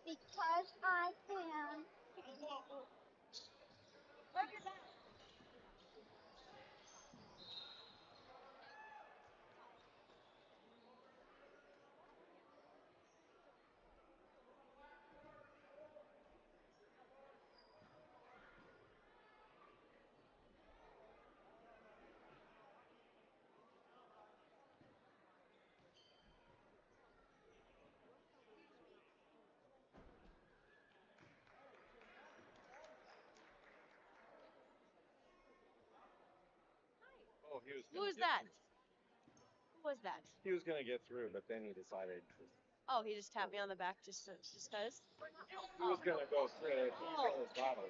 Because I can. Oh, Who was that? Who was that? He was gonna get through, but then he decided Oh, he just tapped me on the back just because. he was gonna go through. He's on his bottle.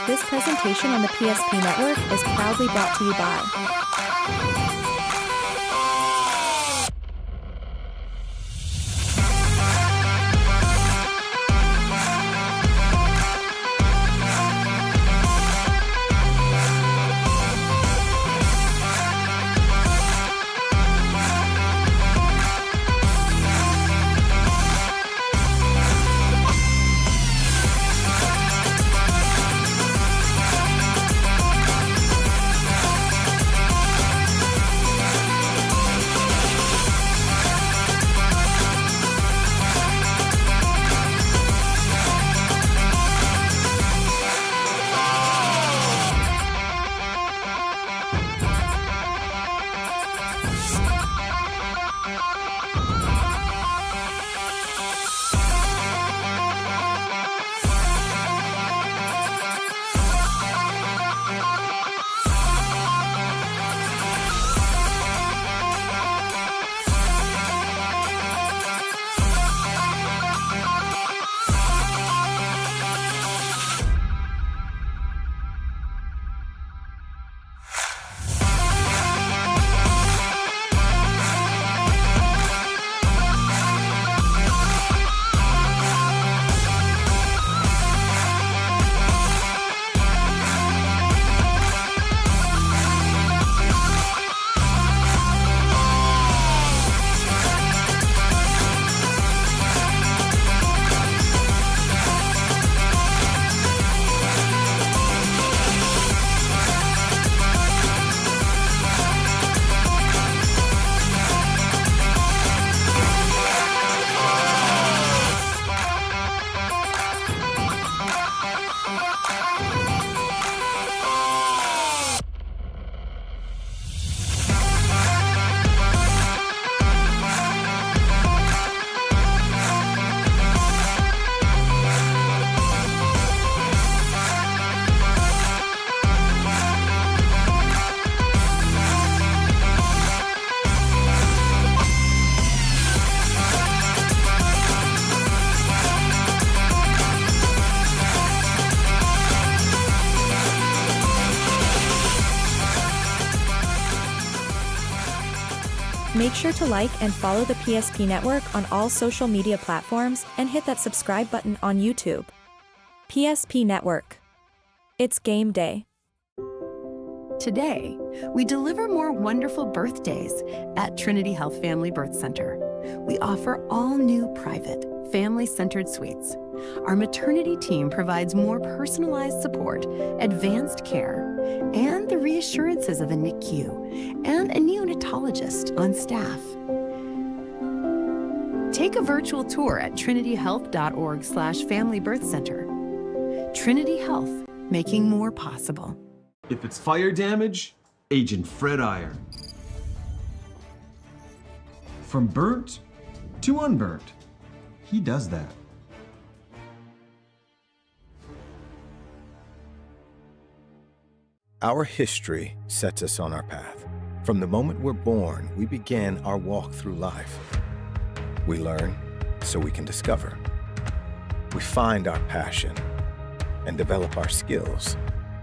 This presentation on the PSP Network is proudly brought to you by Make sure to like and follow the PSP Network on all social media platforms and hit that subscribe button on YouTube. PSP Network. It's game day. Today, we deliver more wonderful birthdays at Trinity Health Family Birth Center. We offer all new private, family-centered suites. Our maternity team provides more personalized support, advanced care, and the reassurances of a NICU and a neonatologist on staff. Take a virtual tour at trinityhealth.org/familybirthcenter. Trinity Health, making more possible. If it's fire damage, Agent Fred Iron. From burnt to unburnt, he does that. Our history sets us on our path. From the moment we're born, we begin our walk through life. We learn so we can discover. We find our passion and develop our skills.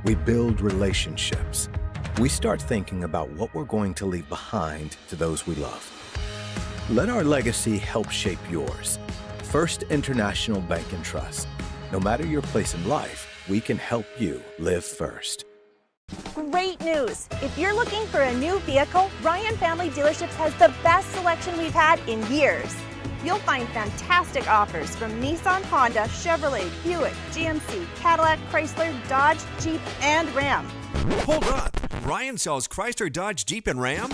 We build relationships we start thinking about what we're going to leave behind to those we love. Let our legacy help shape yours. First International Bank and Trust. No matter your place in life, we can help you live first. Great news! If you're looking for a new vehicle, Ryan Family Dealerships has the best selection we've had in years. You'll find fantastic offers from Nissan, Honda, Chevrolet, Buick, GMC, Cadillac, Chrysler, Dodge, Jeep, and Ram. Hold on. Ryan sells Chrysler, Dodge, Jeep, and Ram?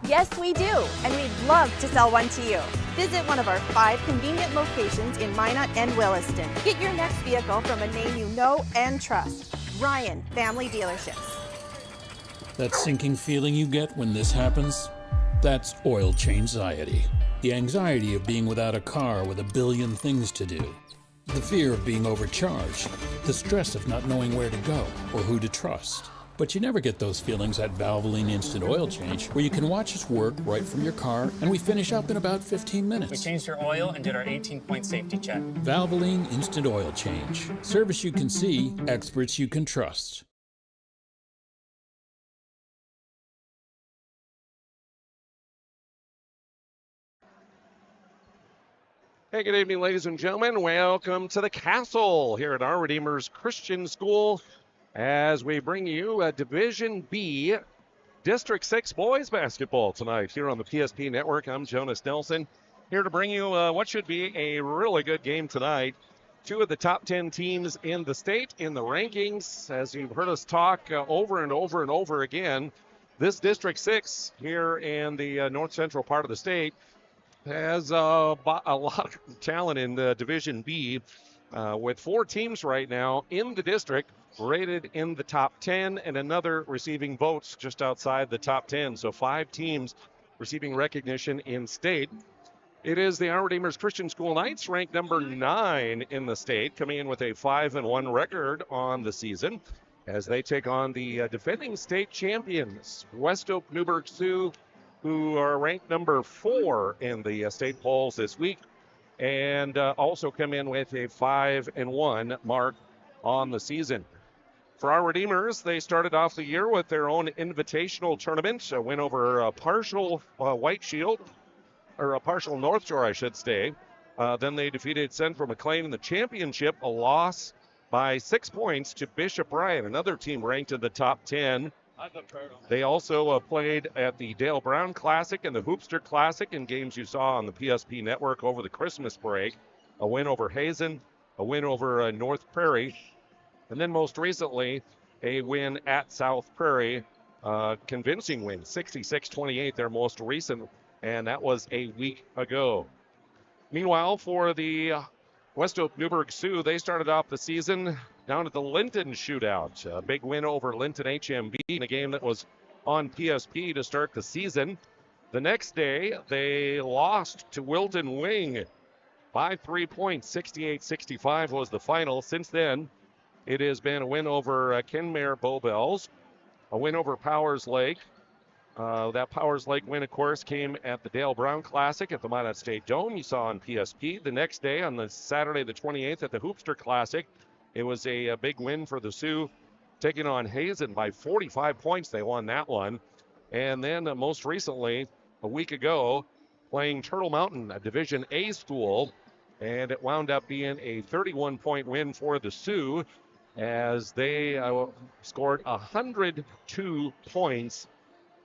Yes, we do, and we'd love to sell one to you. Visit one of our 5 convenient locations in Minot and Williston. Get your next vehicle from a name you know and trust. Ryan Family Dealerships. That sinking feeling you get when this happens? That's oil change-anxiety. The anxiety of being without a car with a billion things to do. The fear of being overcharged. The stress of not knowing where to go or who to trust. But you never get those feelings at Valvoline Instant Oil Change, where you can watch us work right from your car, and we finish up in about 15 minutes. We changed your oil and did our 18-point safety check. Valvoline Instant Oil Change. Service you can see, experts you can trust. Hey, good evening, ladies and gentlemen. Welcome to the Castle here at Our Redeemer's Christian School as we bring you a Division B District 6 boys basketball tonight here on the PSP Network. I'm Jonas Nelson here to bring you what should be a really good game tonight. 2 of the top 10 teams in the state in the rankings. As you've heard us talk over and over and over again, this District 6 here in the north central part of the state has a lot of talent in the Division B with 4 teams right now in the district rated in the top 10 and another receiving votes just outside the top 10. So 5 teams receiving recognition in state. It is the Our Redeemer's Christian School Knights, ranked number 9 in the state, coming in with a 5-1 record on the season as they take on the defending state champions, Westhope-Newburg Sioux, who are ranked number 4 in the state polls this week, and also come in with a 5-1 mark on the season. For Our Redeemers, they started off the year with their own invitational tournament, a win over a partial White Shield, or a partial North Shore, I should say. Then they defeated Central McLean in the championship, a loss by 6 points to Bishop Ryan, another team ranked in the top 10. They also played at the Dale Brown Classic and the Hoopster Classic in games you saw on the PSP Network over the Christmas break. A win over Hazen, a win over North Prairie, and then most recently a win at South Prairie, convincing win, 66-28, their most recent, and that was a week ago. Meanwhile, for the Westhope-Newburg Sioux, they started off the season down at the Linton Shootout. A big win over Linton HMB in a game that was on PSP to start the season. The next day, they lost to Wilton Wing by 3 points. 68-65 was the final. Since then, it has been a win over Kenmare Bowbells, a win over Powers Lake. That Powers Lake win, of course, came at the Dale Brown Classic at the Minot State Dome. You saw on PSP. The next day, on the Saturday the 28th at the Hoopster Classic, it was a big win for the Sioux, taking on Hazen by 45 points. They won that one. And then most recently, a week ago, playing Turtle Mountain, a Division A school, and it wound up being a 31-point win for the Sioux as they scored 102 points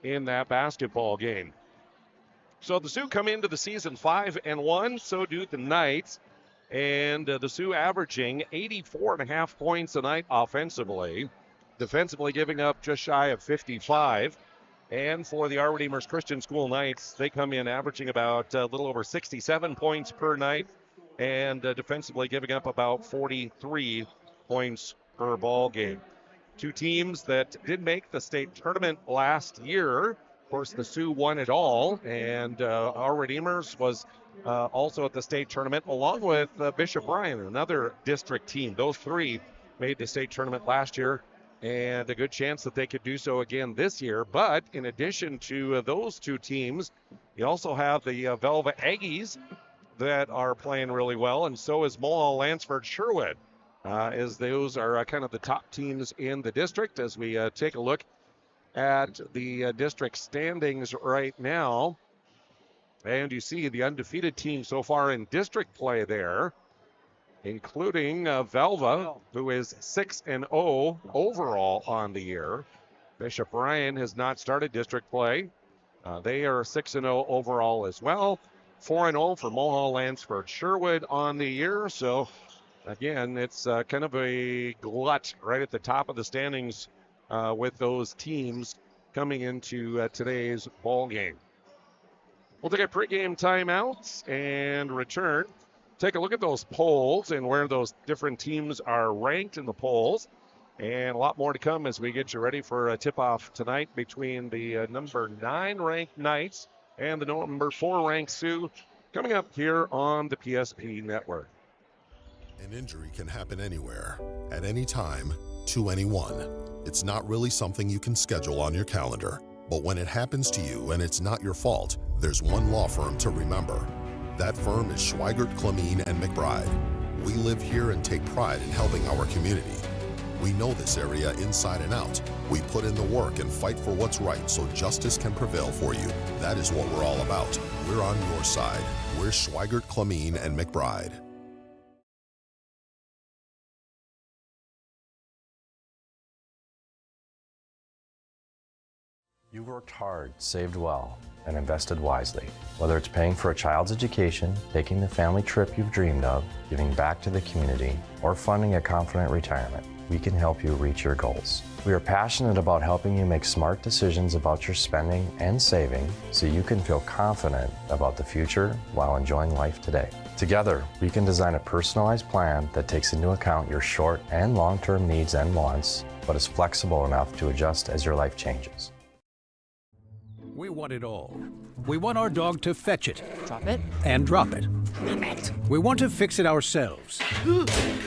in that basketball game. So the Sioux come into the season 5-1, so do the Knights. And the Sioux averaging 84.5 points a night offensively. Defensively giving up just shy of 55. And for the Our Redeemer's Christian School Knights, they come in averaging about a little over 67 points per night. And defensively giving up about 43 points per ball game. 2 teams that did make the state tournament last year. Of course, the Sioux won it all. And Our Redeemers was also at the state tournament, along with Bishop Ryan, another district team. Those 3 made the state tournament last year, and a good chance that they could do so again this year. But in addition to those 2 teams, you also have the Velvet Aggies that are playing really well, and so is Mohall Lansford Sherwood, as those are kind of the top teams in the district. As we take a look at the district standings right now. And you see the undefeated team so far in district play there, including Velva, who is 6-0 overall on the year. Bishop Ryan has not started district play. They are 6-0 overall as well. 4-0 for Mulhall Lansford Sherwood on the year. So, again, it's kind of a glut right at the top of the standings with those teams coming into today's ball game. We'll take a pregame timeout and return. Take a look at those polls and where those different teams are ranked in the polls. And a lot more to come as we get you ready for a tip-off tonight between the number 9 ranked Knights and the number 4 ranked Sioux, coming up here on the PSP Network. An injury can happen anywhere, at any time, to anyone. It's not really something you can schedule on your calendar. But when it happens to you and it's not your fault, there's one law firm to remember. That firm is Schweigert, Clemene, and McBride. We live here and take pride in helping our community. We know this area inside and out. We put in the work and fight for what's right so justice can prevail for you. That is what we're all about. We're on your side. We're Schweigert, Clemene, and McBride. You've worked hard, saved well, and invested wisely. Whether it's paying for a child's education, taking the family trip you've dreamed of, giving back to the community, or funding a confident retirement, we can help you reach your goals. We are passionate about helping you make smart decisions about your spending and saving so you can feel confident about the future while enjoying life today. Together, we can design a personalized plan that takes into account your short and long-term needs and wants, but is flexible enough to adjust as your life changes. We want it all. We want our dog to fetch it. Drop it. And drop it. Drop it. We want to fix it ourselves.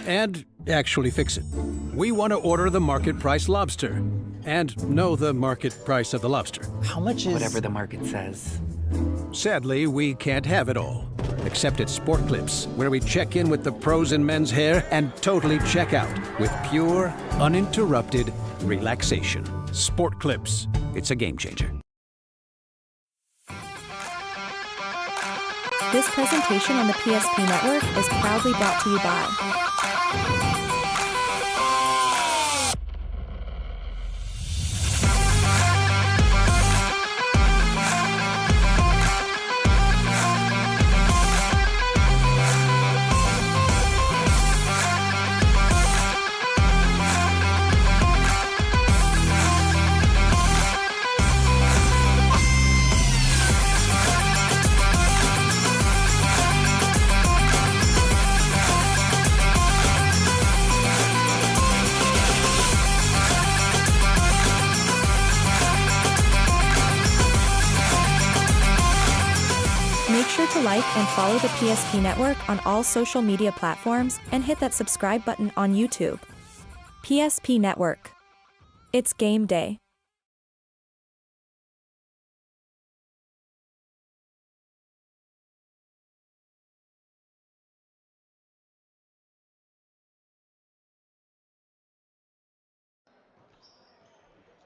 And actually fix it. We want to order the market price lobster. And know the market price of the lobster. How much is... Whatever the market says. Sadly, we can't have it all. Except at Sport Clips, where we check in with the pros in men's hair and totally check out with pure, uninterrupted relaxation. Sport Clips. It's a game changer. This presentation on the PSP Network is proudly brought to you by Make sure to like and follow the PSP Network on all social media platforms and hit that subscribe button on YouTube. PSP Network. It's game day.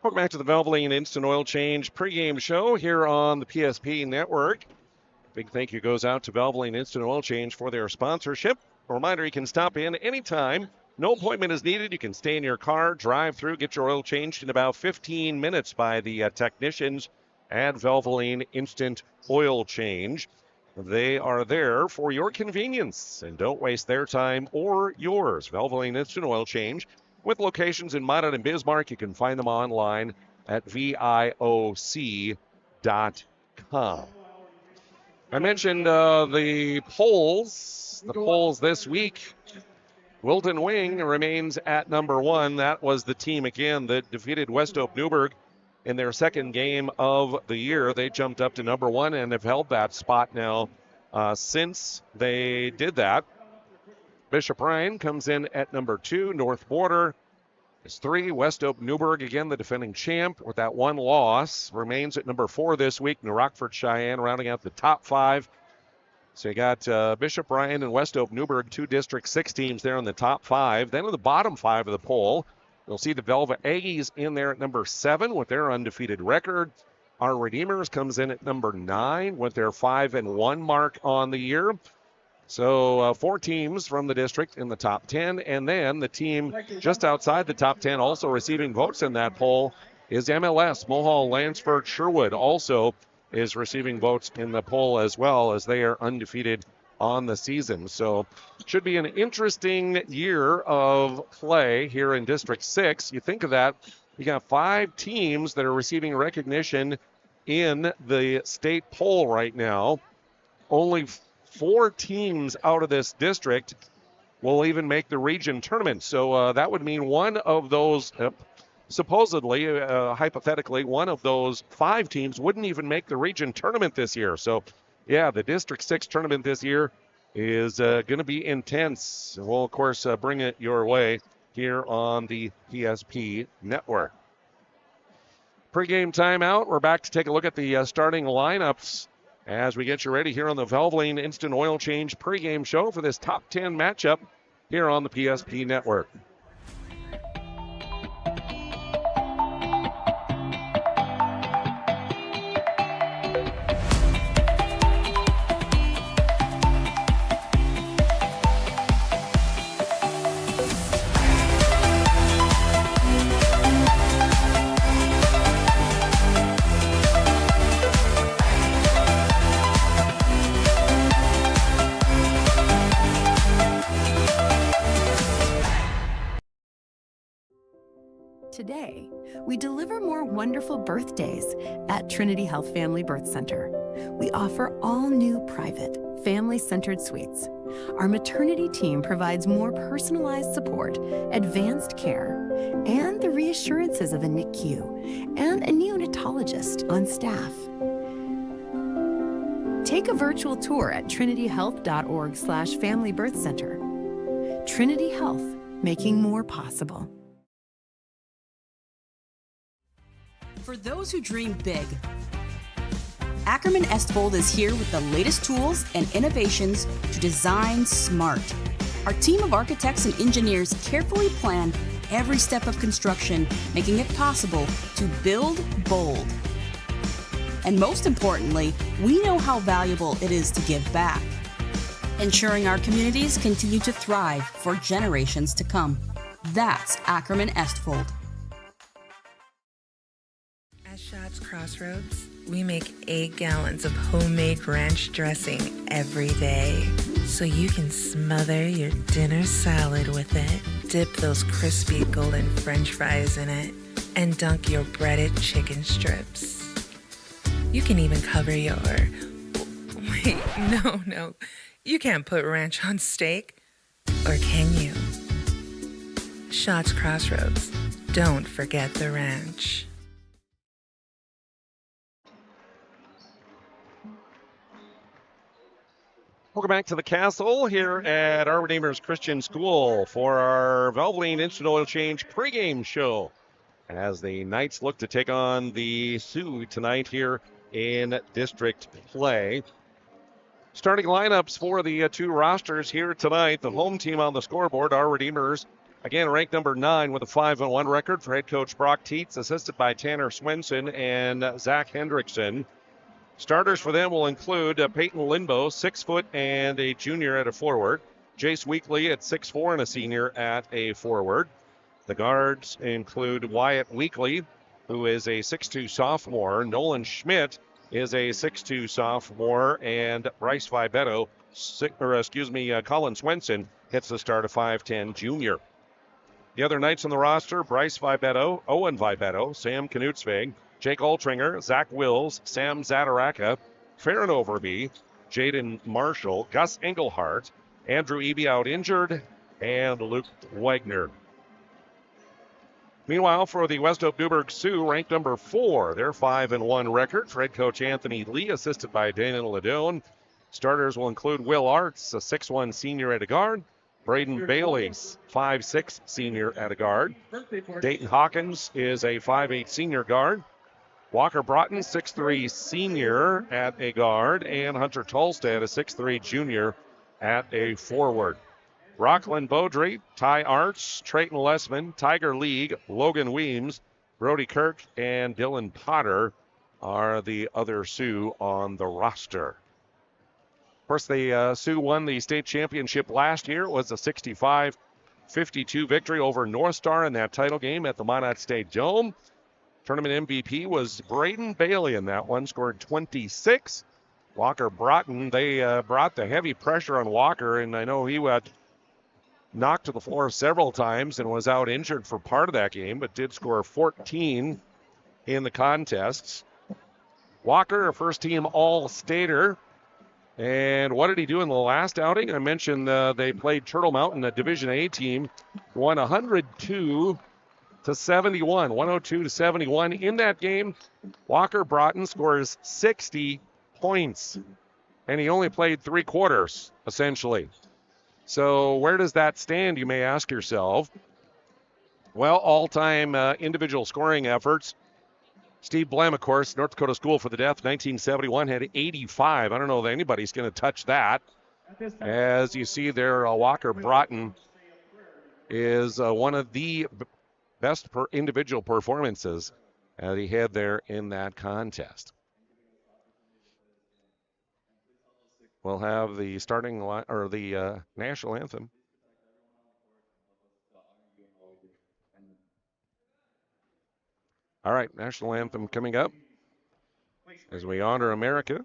Welcome back to the Valvoline Instant Oil Change pregame show here on the PSP Network. Big thank you goes out to Valvoline Instant Oil Change for their sponsorship. A reminder, you can stop in anytime. No appointment is needed. You can stay in your car, drive through, get your oil changed in about 15 minutes by the technicians at Valvoline Instant Oil Change. They are there for your convenience, and don't waste their time or yours. Valvoline Instant Oil Change, with locations in Minot and Bismarck. You can find them online at VIOC.com. I mentioned the polls. The polls this week. Wilton Wing remains at number 1. That was the team, again, that defeated Westhope-Newburg in their second game of the year. They jumped up to number 1 and have held that spot now since they did that. Bishop Ryan comes in at number 2. North Border is 3. Westhope-Newburg, again, the defending champ with that one loss, remains at number 4 this week. New Rockford Cheyenne rounding out the top 5. So you got Bishop Ryan and Westhope-Newburg, 2 District 6 teams there in the top 5. Then in the bottom 5 of the poll, You'll see the Velvet Aggies in there at number 7 with their undefeated record. Our Redeemers comes in at number 9 with their 5-1 mark on the year. So 4 teams from the district in the top 10, and then the team just outside the top 10 also receiving votes in that poll is MLS. Mohall, Lansford, Sherwood also is receiving votes in the poll as well, as they are undefeated on the season. So should be an interesting year of play here in District 6. You think of that, you got 5 teams that are receiving recognition in the state poll right now. Only 4 teams out of this district will even make the region tournament. So that would mean one of those, supposedly, hypothetically, one of those 5 teams wouldn't even make the region tournament this year. So, yeah, the District 6 tournament this year is going to be intense. We'll, of course, bring it your way here on the PSP network. Pre-game timeout. We're back to take a look at the starting lineups as we get you ready here on the Valvoline Instant Oil Change pregame show for this top 10 matchup here on the PSP network. Today, we deliver more wonderful birthdays at Trinity Health Family Birth Center. We offer all new private, family-centered suites. Our maternity team provides more personalized support, advanced care, and the reassurances of a NICU and a neonatologist on staff. Take a virtual tour at trinityhealth.org/Family Birth Center. Trinity Health, making more possible. For those who dream big, Ackerman Estvold is here with the latest tools and innovations to design smart. Our team of architects and engineers carefully plan every step of construction, making it possible to build bold. And most importantly, we know how valuable it is to give back, ensuring our communities continue to thrive for generations to come. That's Ackerman Estvold. At Schatz Crossroads, we make 8 gallons of homemade ranch dressing every day, so you can smother your dinner salad with it, dip those crispy golden French fries in it, and dunk your breaded chicken strips. You can even cover your... Wait, no. You can't put ranch on steak. Or can you? Schatz Crossroads. Don't forget the ranch. Welcome back to the Castle here at Our Redeemers Christian School for our Valvoline Instant Oil Change pregame show as the Knights look to take on the Sioux tonight here in district play. Starting lineups for the 2 rosters here tonight. The home team on the scoreboard, Our Redeemers, again ranked number 9 with a 5-1 record for head coach Brock Tietz, assisted by Tanner Swenson and Zach Hendrickson. Starters for them will include Peyton Lindbo, 6 foot and a junior at a forward. Jace Weekly at 6'4" and a senior at a forward. The guards include Wyatt Weekly, who is a 6'2" sophomore. Nolan Schmidt is a 6'2" sophomore. And Bryce Vibetto, Colin Swenson hits the start of 5'10" junior. The other Knights on the roster, Bryce Vibetto, Owen Vibetto, Sam Knutsvig, Jake Altringer, Zach Wills, Sam Zadaraka, Farron Overby, Jaden Marshall, Gus Engelhart, Andrew Eby out injured, and Luke Wagner. Meanwhile, for the Westhope-Newburg Sioux, ranked number 4, their 5-1 record for head coach Anthony Lee, assisted by Daniel Ladone. Starters will include Will Arts, a 6'1" senior at a guard, Braden Bailey, 5'6" senior at a guard. Dayton Hawkins is a 5'8" senior guard. Walker Broughton, 6'3" senior at a guard, and Hunter Tolstad, a 6'3" junior at a forward. Rockland Beaudry, Ty Arts, Trayton Lessman, Tiger League, Logan Weems, Brody Kirk, and Dylan Potter are the other Sioux on the roster. Of course, the Sioux won the state championship last year. It was a 65-52 victory over North Star in that title game at the Minot State Dome. Tournament MVP was Braden Bailey in that one, scored 26. Walker Broughton, they brought the heavy pressure on Walker, and I know he got knocked to the floor several times and was out injured for part of that game, but did score 14 in the contests. Walker, a first-team All-Stater. And what did he do in the last outing? I mentioned they played Turtle Mountain, a Division A team, won 102-71, 102-71. In that game, Walker Broughton scores 60 points, and he only played 3 quarters, essentially. So where does that stand, you may ask yourself? Well, all-time individual scoring efforts. Steve Blem, of course, North Dakota School for the Deaf, 1971, had 85. I don't know that anybody's going to touch that. As you see there, Walker Broughton is one of the best individual performances that he had there in that contest. We'll have the starting line, or the national anthem. All right, national anthem coming up as we honor America.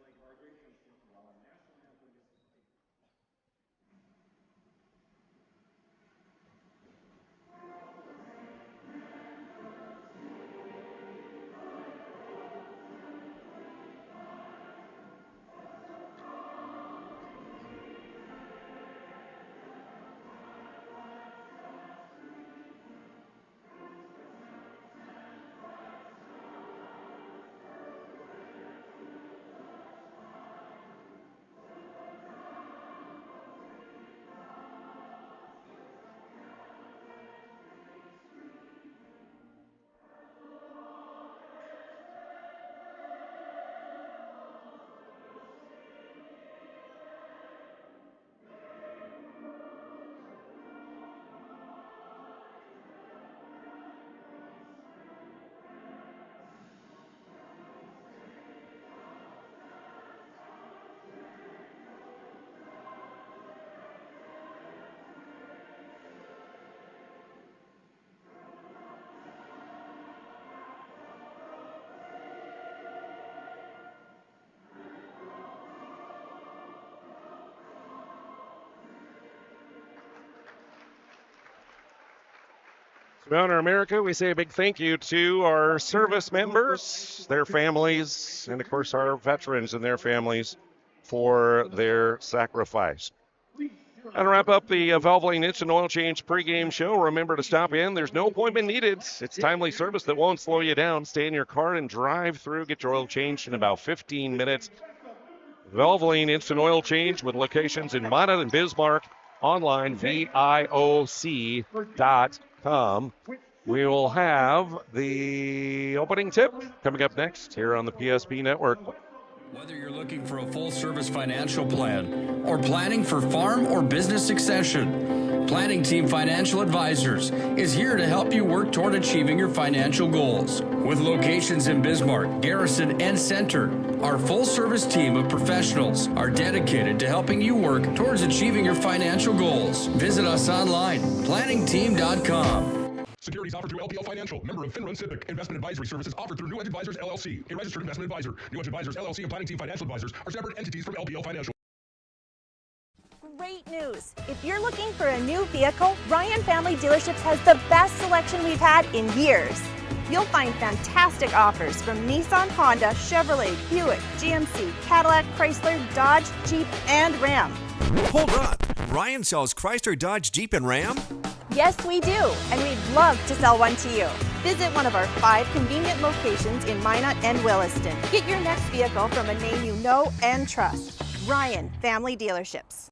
To honor America, we say a big thank you to our service members, their families, and of course our veterans and their families for their sacrifice. And to wrap up the Valvoline Instant Oil Change pregame show, remember to stop in. There's no appointment needed. It's timely service that won't slow you down. Stay in your car and drive through. Get your oil changed in about 15 minutes. Valvoline Instant Oil Change with locations in Minot and Bismarck. Online, VIOC.com. We will have the opening tip coming up next here on the PSP Network. Whether you're looking for a full-service financial plan or planning for farm or business succession, Planning Team Financial Advisors is here to help you work toward achieving your financial goals. With locations in Bismarck, Garrison, and Center, our full-service team of professionals are dedicated to helping you work towards achieving your financial goals. Visit us online, planningteam.com. Securities offered through LPL Financial, member of FINRA SIPC. Investment advisory services offered through New Edge Advisors, LLC, a registered investment advisor. New Edge Advisors, LLC, and Planning Team Financial Advisors are separate entities from LPL Financial. Great news! If you're looking for a new vehicle, Ryan Family Dealerships has the best selection we've had in years. You'll find fantastic offers from Nissan, Honda, Chevrolet, Buick, GMC, Cadillac, Chrysler, Dodge, Jeep, and Ram. Hold up! Ryan sells Chrysler, Dodge, Jeep, and Ram? Yes, we do, and we'd love to sell one to you. Visit one of our 5 convenient locations in Minot and Williston. Get your next vehicle from a name you know and trust. Ryan Family Dealerships.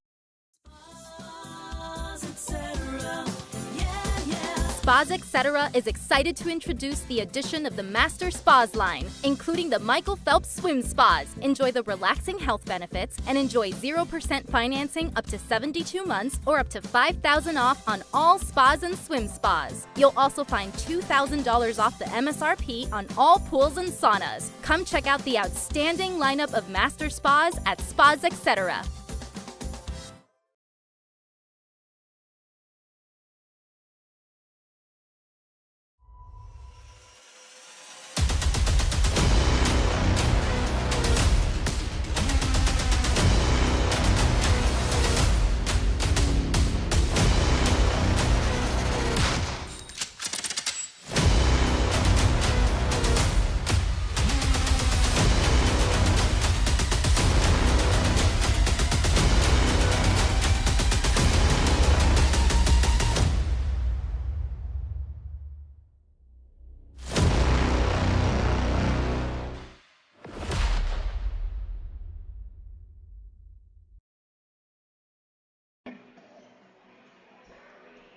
Spas Etc. is excited to introduce the addition of the Master Spas line, including the Michael Phelps Swim Spas. Enjoy the relaxing health benefits and enjoy 0% financing up to 72 months or up to $5,000 off on all spas and swim spas. You'll also find $2,000 off the MSRP on all pools and saunas. Come check out the outstanding lineup of Master Spas at Spas Etc.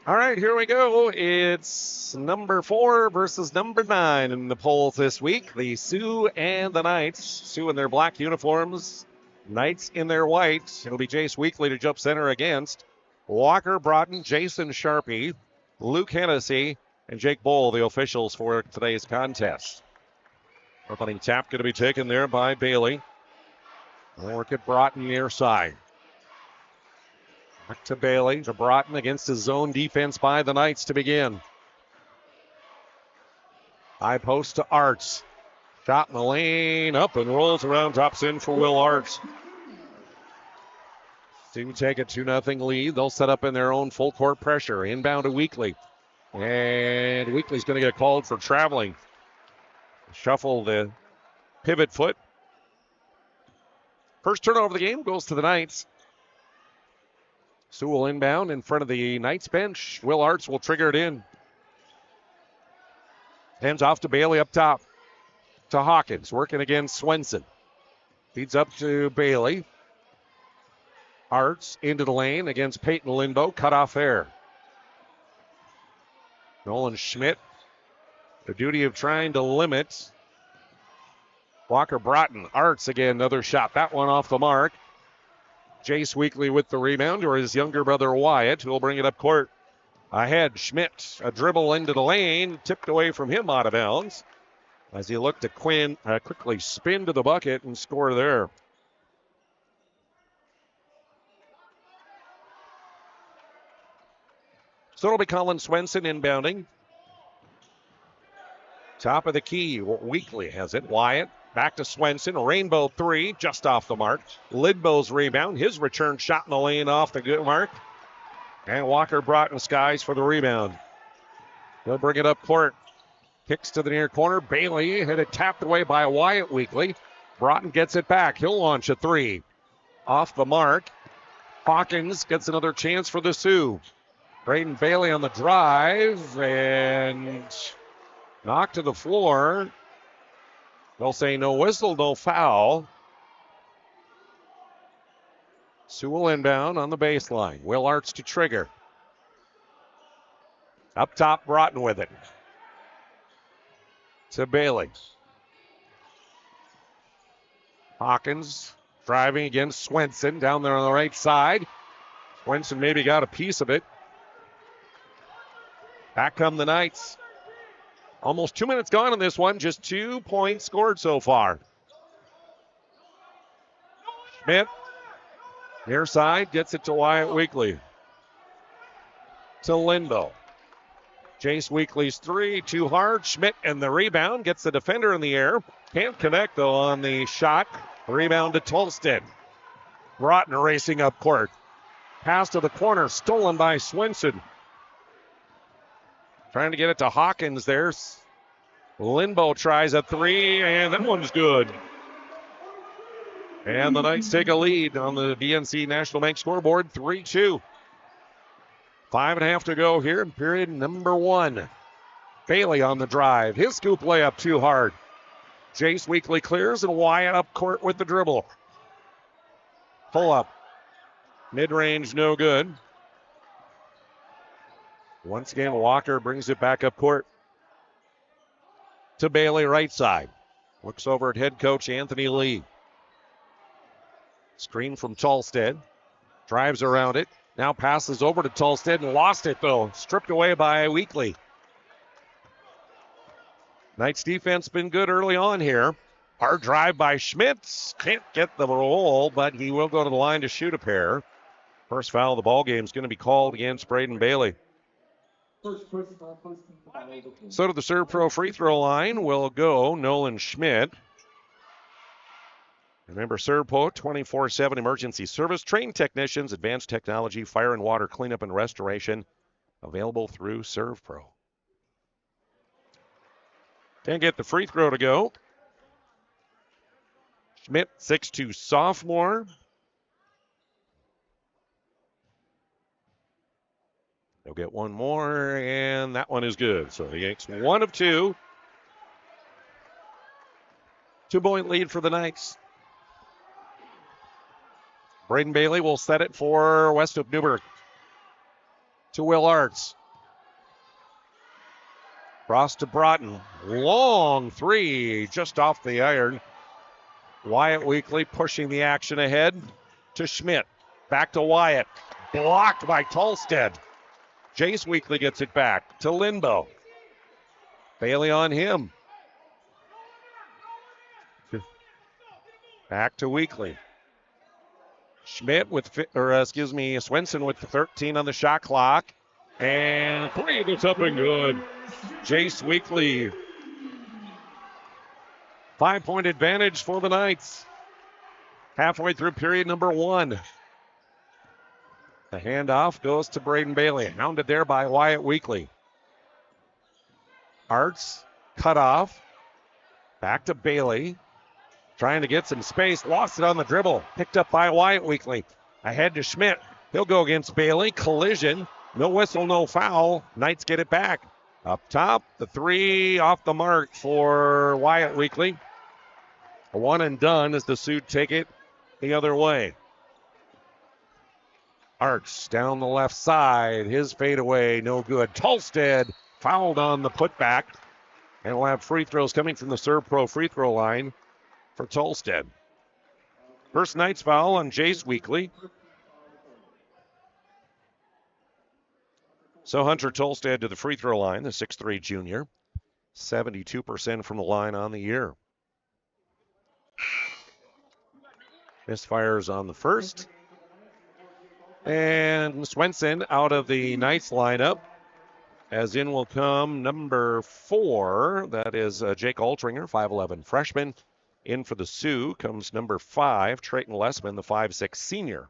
All right, here we go. It's number 4 versus number 9 in the polls this week. The Sioux and the Knights. Sioux in their black uniforms, Knights in their white. It'll be Jace Weekly to jump center against Walker Broughton, Jason Sharpie, Luke Hennessy, and Jake Bowl, the officials for today's contest. Opening tap going to be taken there by Bailey. Work at Broughton near side. Back to Bailey, to Broughton against his zone defense by the Knights to begin. High post to Arts. Shot in the lane, up and rolls around, drops in for Will Arts. Sioux take a 2-0 lead. They'll set up in their own full court pressure. Inbound to Weekly. And Weekly's going to get called for traveling. Shuffle the pivot foot. First turnover of the game goes to the Knights. Sioux will inbound in front of the Knights bench. Will Arts will trigger it in. Hands off to Bailey up top. To Hawkins, working against Swenson. Feeds up to Bailey. Arts into the lane against Peyton Lindbo. Cut off there. Nolan Schmidt. The duty of trying to limit Walker Broughton. Arts again, another shot. That one off the mark. Jace Weekly with the rebound, or his younger brother Wyatt, who will bring it up court. Ahead, Schmidt, a dribble into the lane, tipped away from him out of bounds. As he looked to quickly spin to the bucket and score there. So it'll be Colin Swenson inbounding. Top of the key, Weekly has it. Wyatt. Back to Swenson. Rainbow 3, just off the mark. Lidbo's rebound. His return shot in the lane off the good mark. And Walker Broughton skies for the rebound. He'll bring it up court. Kicks to the near corner. Bailey had it tapped away by Wyatt Weekly. Broughton gets it back. He'll launch a 3. Off the mark. Hawkins gets another chance for the Sioux. Braden Bailey on the drive. And knocked to the floor. They'll say no whistle, no foul. Sewell inbound on the baseline. Will Arts to trigger. Up top, Broughton with it. To Bailey. Hawkins driving against Swenson down there on the right side. Swenson maybe got a piece of it. Back come the Knights. Almost 2 minutes gone in this one. Just 2 points scored so far. Schmidt, near side, gets it to Wyatt Weekly. To Lindo. Jace Weekly's 3, too hard. Schmidt and the rebound. Gets the defender in the air. Can't connect, though, on the shot. Rebound to Tolstead. Broughton racing up court. Pass to the corner. Stolen by Swenson. Trying to get it to Hawkins there. Lindbo tries a 3, and that one's good. And the Knights take a lead on the BNC National Bank scoreboard, 3-2. 5.5 to go here in period number 1. Bailey on the drive. His scoop layup too hard. Jace Weekly clears, and Wyatt up court with the dribble. Pull up. Mid-range, no good. Once again, Walker brings it back up court to Bailey, right side. Looks over at head coach Anthony Lee. Screen from Tolstead. Drives around it. Now passes over to Tolstead and lost it, though. Stripped away by Weekly. Knights defense been good early on here. Hard drive by Schmitz. Can't get the roll, but he will go to the line to shoot a pair. First foul of the ball game is going to be called against Braden Bailey. So to the Serve Pro free throw line will go Nolan Schmidt. Remember, Serve Pro 24/7 emergency service, trained technicians, advanced technology, fire and water cleanup and restoration, available through Serve Pro. Can't get the free throw to go. Schmidt, 6'2" sophomore. He'll get one more, and that one is good. So the Yanks 1 of 2. 2-point lead for the Knights. Braden Bailey will set it for Westhope-Newburg. To Will Arts. Cross to Broughton. Long three, just off the iron. Wyatt Weekly pushing the action ahead to Schmidt. Back to Wyatt. Blocked by Tolstead. Jace Weekly gets it back to Lindbow. Bailey on him. Back to Weekly. Schmidt Swenson with 13 on the shot clock. And three that's up and good. Jace Weekly. 5-point advantage for the Knights. Halfway through period number 1. The handoff goes to Braden Bailey. Hounded there by Wyatt Weekly. Arts cut off. Back to Bailey. Trying to get some space. Lost it on the dribble. Picked up by Wyatt Weekly. Ahead to Schmidt. He'll go against Bailey. Collision. No whistle, no foul. Knights get it back. Up top, the three off the mark for Wyatt Weekly. A one and done as the Sioux take it the other way. Arts down the left side. His fadeaway, no good. Tolstead fouled on the putback. And we'll have free throws coming from the Serve Pro free throw line for Tolstead. First Knights foul on Jace Weekly. So Hunter Tolstead to the free throw line, the 6'3" junior. 72% from the line on the year. Misfires on the first. And Swenson out of the Knights lineup. As in will come number 4. That is Jake Altringer, 5'11" freshman. In for the Sioux comes number 5, Trayton Lessman, the 5'6" senior.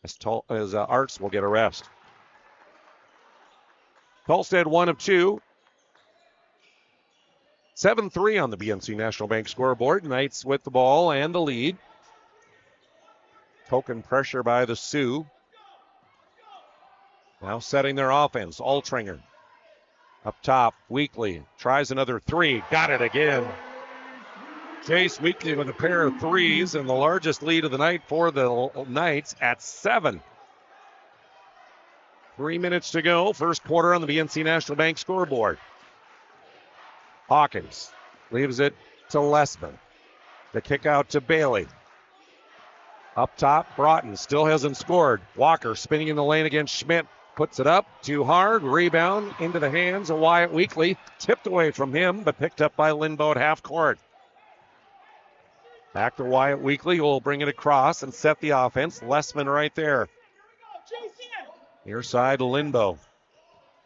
As Arts will get a rest. Tolstead 1 of 2. 7-3 on the BNC National Bank scoreboard. Knights with the ball and the lead. Token pressure by the Sioux. Now setting their offense. Altringer. Up top, Weekly. Tries another three. Got it again. Jace Weekly with a pair of threes and the largest lead of the night for the Knights at 7. 3 minutes to go. First quarter on the BNC National Bank scoreboard. Hawkins leaves it to Lessman. The kick out to Bailey. Up top, Broughton still hasn't scored. Walker spinning in the lane against Schmidt. Puts it up, too hard. Rebound into the hands of Wyatt Weekly. Tipped away from him, but picked up by Lindbow at half court. Back to Wyatt Weekly, who will bring it across and set the offense. Lessman right there. Near side, Lindbow.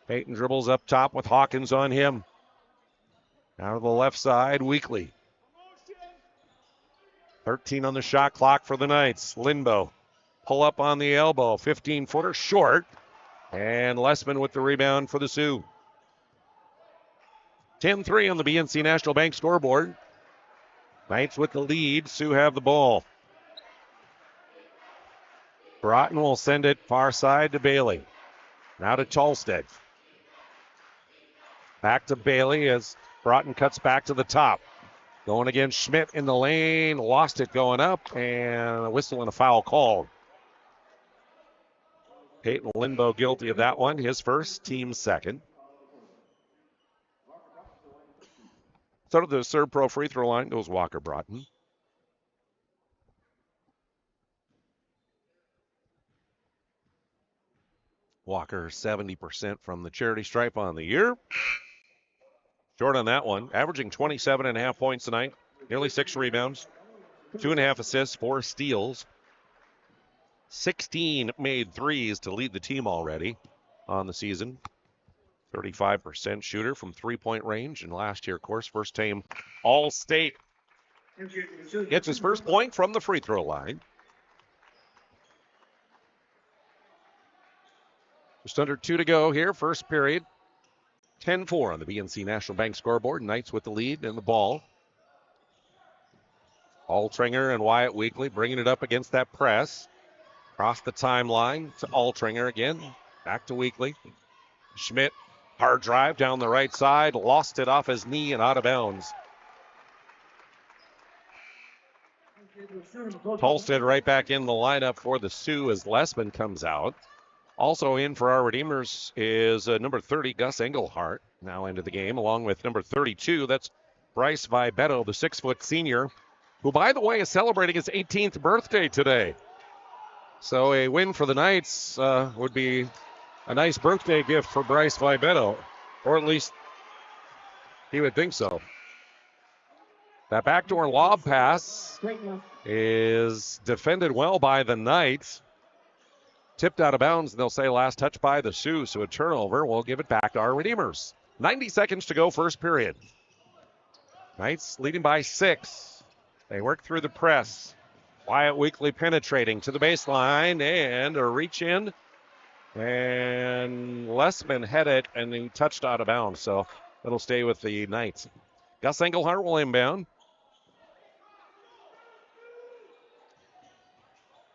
Peyton dribbles up top with Hawkins on him. Now to the left side, Weekly. 13 on the shot clock for the Knights. Lindbow. Pull up on the elbow. 15-footer short. And Lessman with the rebound for the Sioux. 10-3 on the BNC National Bank scoreboard. Knights with the lead. Sioux have the ball. Broughton will send it far side to Bailey. Now to Tolstead. Back to Bailey as Broughton cuts back to the top. Going against Schmidt in the lane. Lost it going up. And a whistle and a foul called. Peyton Lindbow guilty of that one. His first, team second. So to the Serve Pro free throw line goes Walker Broughton. Walker 70% from the charity stripe on the year. Short on that one, averaging 27.5 points tonight, nearly 6 rebounds, 2.5 assists, 4 steals. 16 made threes to lead the team already on the season. 35% shooter from three-point range. And last year, of course, first team All-State. Gets his first point from the free throw line. Just under 2 to go here, first period. 10-4 on the BNC National Bank scoreboard. Knights with the lead and the ball. Altringer and Wyatt Weekly bringing it up against that press. Across the timeline to Altringer again. Back to Weekly. Schmidt, hard drive down the right side. Lost it off his knee and out of bounds. Tolstead right back in the lineup for the Sioux as Lesman comes out. Also in for our Redeemers is number 30, Gus Engelhart, now into the game, along with number 32. That's Bryce Vibetto, the 6-foot senior, who, by the way, is celebrating his 18th birthday today. So a win for the Knights would be a nice birthday gift for Bryce Vibetto, or at least he would think so. That backdoor lob pass is defended well by the Knights. Tipped out of bounds, and they'll say last touch by the Sioux, so a turnover. We'll give it back to our Redeemers. 90 seconds to go, first period. Knights leading by 6. They work through the press. Wyatt Weekly penetrating to the baseline, and a reach in. And Lesman had it, and he touched out of bounds, so it'll stay with the Knights. Gus Engelhart will inbound.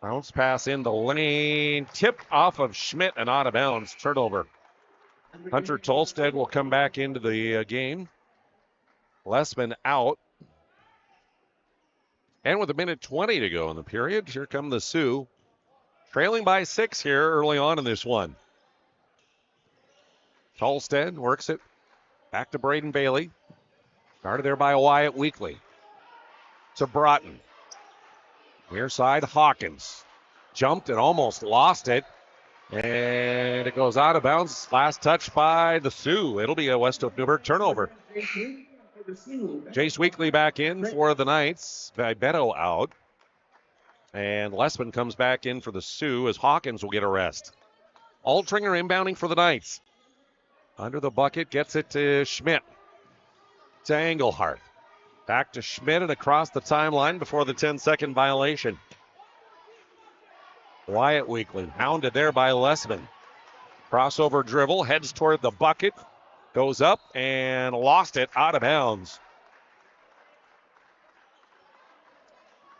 Bounce pass in the lane. Tip off of Schmidt and out of bounds. Turnover. Hunter Tolstead will come back into the game. Lesman out. And with 1:20 to go in the period, here come the Sioux. Trailing by 6 here early on in this one. Tolstead works it. Back to Braden Bailey. Guarded there by Wyatt Weekly. To Broughton. Near side, Hawkins. Jumped and almost lost it. And it goes out of bounds. Last touch by the Sioux. It'll be a Westhope-Newburg turnover. Jace Weekly back in for the Knights. Vibetto out. And Lesman comes back in for the Sioux as Hawkins will get a rest. Altringer inbounding for the Knights. Under the bucket, gets it to Schmidt. To Engelhart. Back to Schmidt and across the timeline before the 10-second violation. Wyatt Weekly hounded there by Lesman. Crossover dribble, heads toward the bucket. Goes up and lost it out of bounds.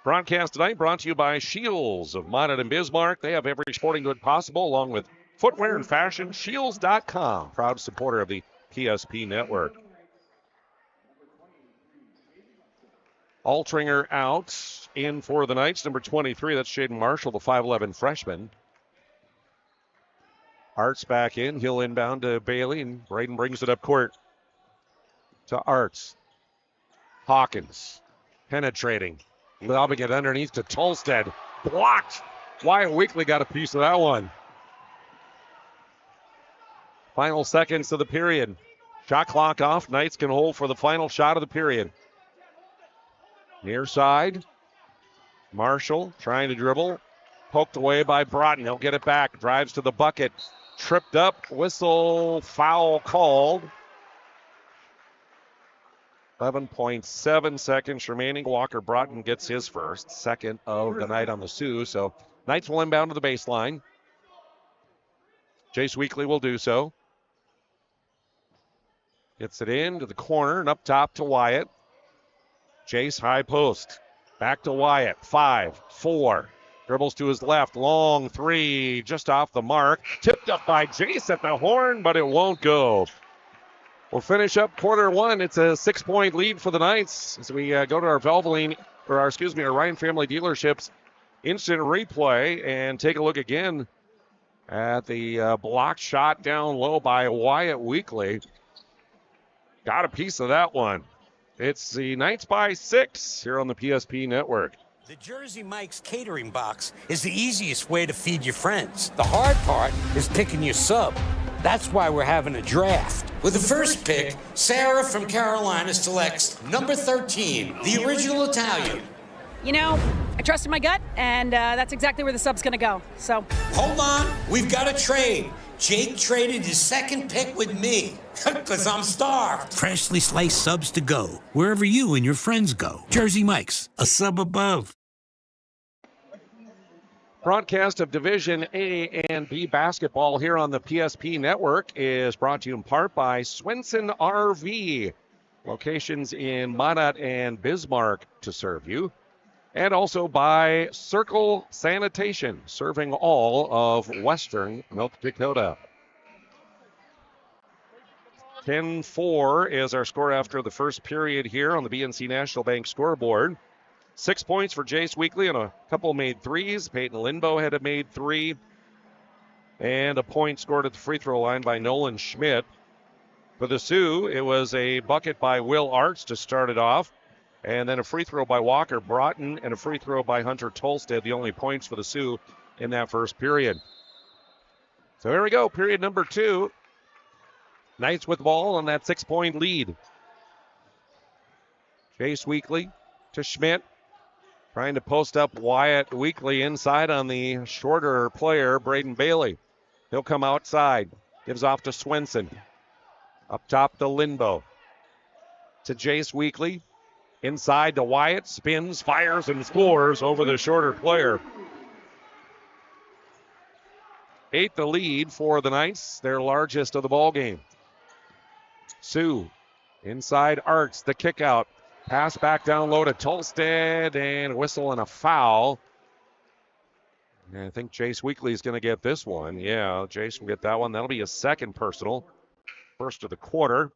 Broadcast tonight brought to you by Shields of Monet and Bismarck. They have every sporting good possible along with footwear and fashion. Shields.com, proud supporter of the PSP network. Altringer out, in for the Knights, number 23. That's Shaden Marshall, the 5'11 freshman. Arts back in. He'll inbound to Bailey, and Braden brings it up court to Arts. Hawkins penetrating. Lobbing it underneath to Tolstead. Blocked. Wyatt Weekly got a piece of that one. Final seconds of the period. Shot clock off. Knights can hold for the final shot of the period. Near side. Marshall trying to dribble. Poked away by Broughton. He'll get it back. Drives to the bucket. Tripped up. Whistle. Foul called. 11.7 seconds remaining. Walker Broughton gets his first. Second of the night on the Sioux. So Knights will inbound to the baseline. Jace Weekly will do so. Gets it into the corner and up top to Wyatt. Jace high post. Back to Wyatt. 5-4. Dribbles to his left. Long three. Just off the mark. Tipped up by Jace at the horn, but it won't go. We'll finish up quarter one. It's a 6-point lead for the Knights as we go to our Valvoline, or our Ryan Family Dealerships instant replay and take a look again at the block shot down low by Wyatt Weekly. Got a piece of that one. It's the Knights by 6 here on the PSP Network. The Jersey Mike's catering box is the easiest way to feed your friends. The hard part is picking your sub. That's why we're having a draft. With the first pick, Sarah from Carolina selects number 13, the original Italian. You know, I trusted my gut, and that's exactly where the sub's going to go. So, hold on, we've got a trade. Jake traded his second pick with me, because I'm starved. Freshly sliced subs to go, wherever you and your friends go. Jersey Mike's, a sub above. Broadcast of Division A and B basketball here on the PSP Network is brought to you in part by Swenson RV. Locations in Minot and Bismarck to serve you. And also by Circle Sanitation, serving all of western North Dakota. 10-4 is our score after the first period here on the BNC National Bank scoreboard. 6 points for Jace Weekly and a couple made threes. Peyton Lindbow had a made three. And a point scored at the free throw line by Nolan Schmidt. For the Sioux, it was a bucket by Will Arts to start it off. And then a free throw by Walker Broughton and a free throw by Hunter Tolstead, the only points for the Sioux in that first period. So here we go, period number 2. Knights with the ball on that 6-point lead. Jace Weekly to Schmidt. Trying to post up Wyatt Weekly inside on the shorter player, Braden Bailey. He'll come outside. Gives off to Swenson. Up top to Lindbow. To Jace Weekly. Inside to Wyatt. Spins, fires, and scores over the shorter player. 8 the lead for the Knights, their largest of the ball game. Sioux. Inside Arts. The kick out. Pass back down low to Tolstead, and a whistle and a foul. And I think Jace Weekly is going to get this one. Yeah, Jace will get that one. That'll be his second personal. First of the quarter.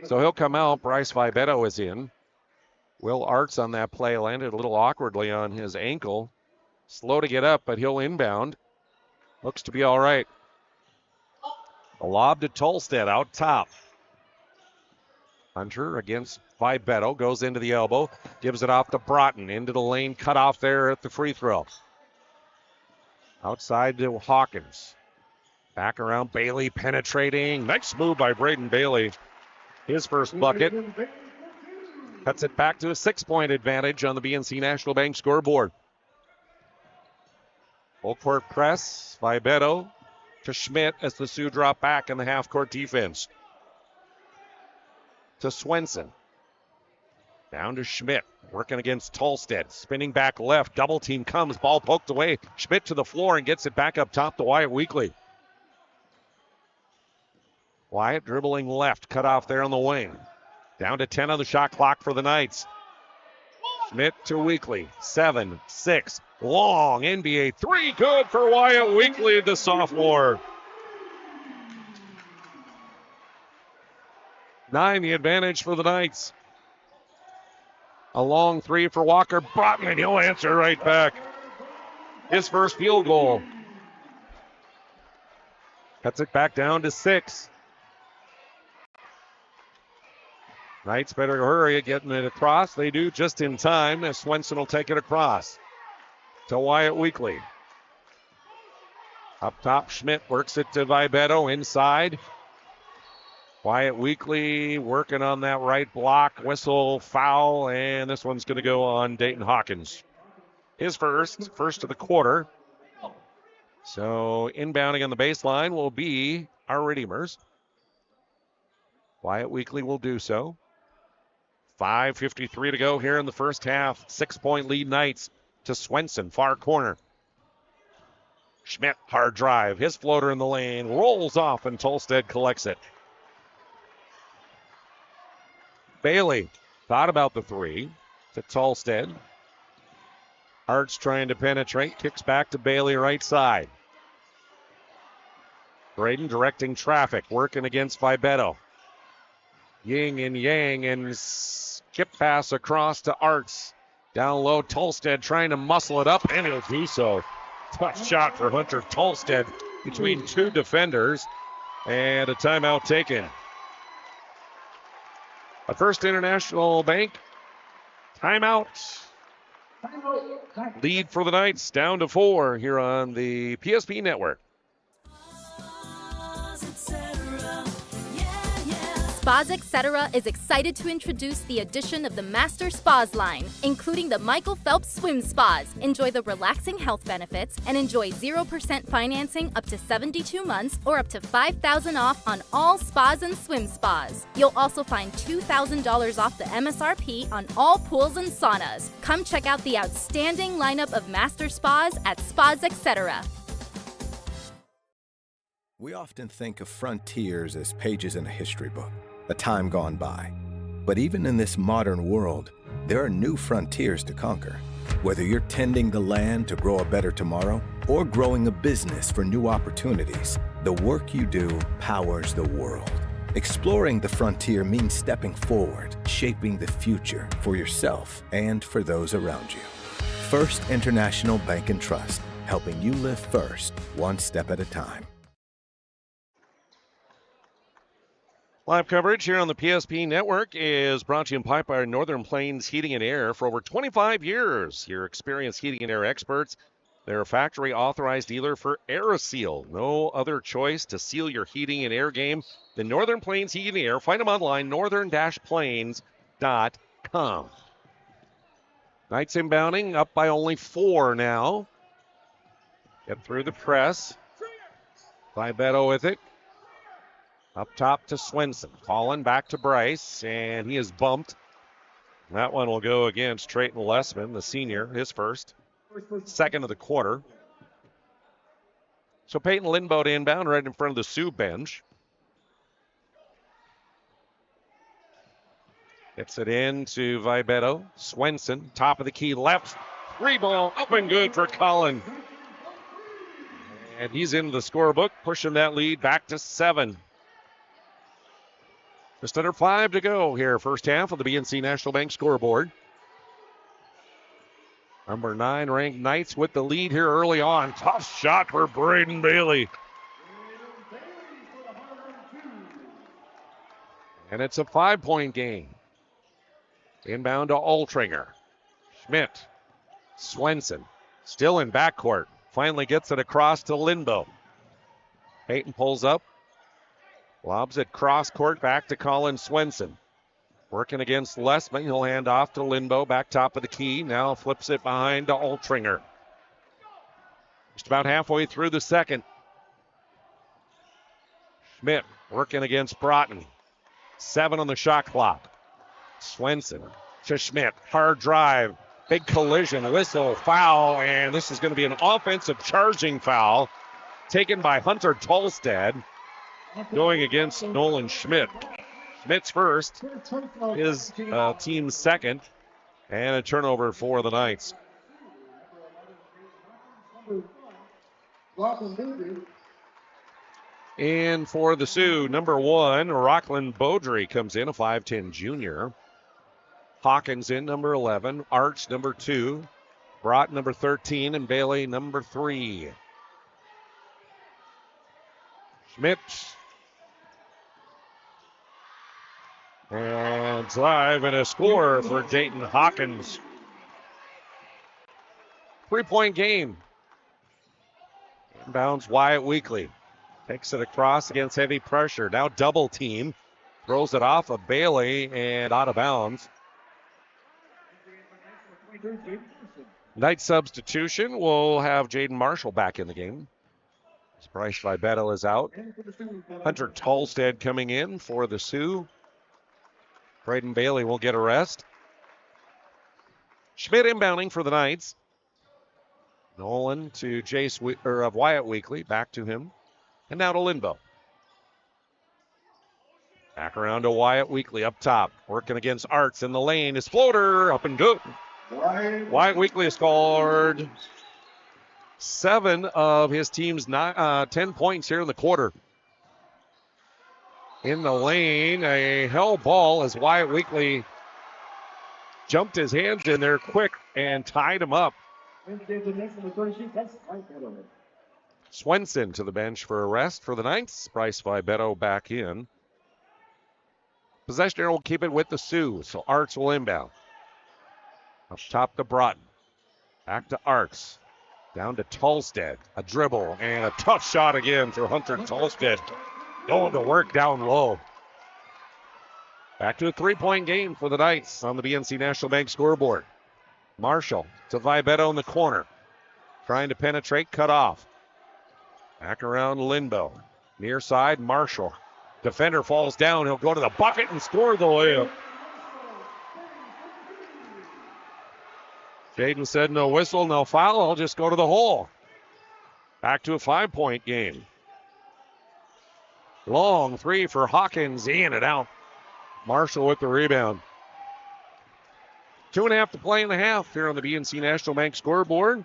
So he'll come out. Bryce Vibetto is in. Will Arts on that play landed a little awkwardly on his ankle. Slow to get up, but he'll inbound. Looks to be all right. A lob to Tolstead out top. Hunter against Vibetto, goes into the elbow, gives it off to Broughton, into the lane, cut off there at the free throw. Outside to Hawkins. Back around, Bailey penetrating. Nice move by Braden Bailey. His first bucket. Cuts it back to a 6-point advantage on the BNC National Bank scoreboard. Full court press, Vibetto to Schmidt as the Sioux drop back in the half-court defense. To Swenson. Down to Schmidt, working against Tolstead. Spinning back left, double team comes, ball poked away. Schmidt to the floor and gets it back up top to Wyatt Weekly. Wyatt dribbling left, cut off there on the wing. Down to 10 on the shot clock for the Knights. Schmidt to Weekly, 7-6, long NBA three, good for Wyatt Weekly, the sophomore. 9 the advantage for the Knights. A long three for Walker Broughton, and he'll answer right back. His first field goal. Cuts it back down to 6. Knights better hurry at getting it across. They do just in time as Swenson will take it across to Wyatt Weekly. Up top, Schmidt works it to Vibetto inside. Wyatt Weekly working on that right block, whistle, foul, and this one's going to go on Dayton Hawkins. His first of the quarter. So inbounding on the baseline will be our Redeemers. Wyatt Weekly will do so. 5:53 to go here in the first half. 6-point lead Knights to Swenson, far corner. Schmidt, hard drive. His floater in the lane, rolls off, and Tolstead collects it. Bailey thought about the three to Tolstead. Arts trying to penetrate, kicks back to Bailey right side. Braden directing traffic, working against Vibetto. Yin and Yang, and skip pass across to Arts. Down low, Tolstead trying to muscle it up, and he'll do so. Tough shot for Hunter Tolstead. between two defenders, and a timeout taken. A First International Bank timeout. Lead for the Knights down to 4 here on the PSP Network. Spas Etc. is excited to introduce the addition of the Master Spas line, including the Michael Phelps Swim Spas. Enjoy the relaxing health benefits and enjoy 0% financing up to 72 months or up to $5,000 off on all spas and swim spas. You'll also find $2,000 off the MSRP on all pools and saunas. Come check out the outstanding lineup of Master Spas at Spas Etc. We often think of frontiers as pages in a history book, a time gone by. But even in this modern world, there are new frontiers to conquer. Whether you're tending the land to grow a better tomorrow or growing a business for new opportunities, the work you do powers the world. Exploring the frontier means stepping forward, shaping the future for yourself and for those around you. First International Bank and Trust, helping you live first, one step at a time. Live coverage here on the PSP Network is brought to you in part by Northern Plains Heating and Air. For over 25 years, your experienced heating and air experts. They're a factory authorized dealer for AeroSeal. No other choice to seal your heating and air game than Northern Plains Heating and Air. Find them online, northern-plains.com. Knights inbounding, up by only 4 now. Get through the press. Beto with it. Up top to Swenson. Fallen back to Bryce, and he is bumped. That one will go against Trayton Lessman, the senior, his first. Second of the quarter. So Peyton Lindbow to inbound right in front of the Sioux bench. Gets it in to Vibeto. Swenson, top of the key left. 3-ball up and good for Colin. And he's into the scorebook, pushing that lead back to 7. Just under 5 to go here, first half of the BNC National Bank scoreboard. Number 9 ranked Knights with the lead here early on. Tough shot for Braden Bailey. And it's a 5-point game. Inbound to Altringer. Schmidt. Swenson. Still in backcourt. Finally gets it across to Lindbow. Peyton pulls up. Lobs it cross court back to Colin Swenson. Working against Lessman. He'll hand off to Lindbow. Back top of the key. Now flips it behind to Altringer. Just about halfway through the second. Schmidt working against Broughton. 7 on the shot clock. Swenson to Schmidt. Hard drive. Big collision. Whistle. Foul. And this is going to be an offensive charging foul taken by Hunter Tolstad. Going against Nolan Schmidt. Schmidt's first, his team's second, and a turnover for the Knights. And for the Sioux, number 1, Rockland Beaudry comes in, a 5'10 junior. Hawkins in, number 11. Arch, number 2. Brott, number 13. And Bailey, number 3. Schmidt. And drive and a score for Dayton Hawkins. 3-point game. Inbounds Wyatt Weekly. Takes it across against heavy pressure. Now double team. Throws it off of Bailey and out of bounds. Night substitution. We'll have Jaden Marshall back in the game. Bryce Vibeto is out. Hunter Tolstad coming in for the Sioux. Braden Bailey will get a rest. Schmidt inbounding for the Knights. Nolan to Wyatt Weekly. Back to him. And now to Lindbow. Back around to Wyatt Weekly up top. Working against Arts in the lane. His floater up and good. Wyatt Weekly has scored 7 of his team's 10 points here in the quarter. In the lane, a hell ball as Wyatt Weekly jumped his hands in there quick and tied him up. Swenson to the bench for a rest for the Knights. Bryce Vibeto back in. Possession will keep it with the Sioux, so Arts will inbound. Up top to Broughton. Back to Arts. Down to Tolstead. A dribble and a tough shot again for Hunter Tolstead. Going to work down low. Back to a 3-point game for the Knights on the BNC National Bank scoreboard. Marshall to Vibeto in the corner. Trying to penetrate, cut off. Back around Lindbo. Near side, Marshall. Defender falls down. He'll go to the bucket and score the layup. Jaden said no whistle, no foul. I'll just go to the hole. Back to a 5-point game. Long three for Hawkins. In and out. Marshall with the rebound. 2.5 to play in the half here on the BNC National Bank scoreboard.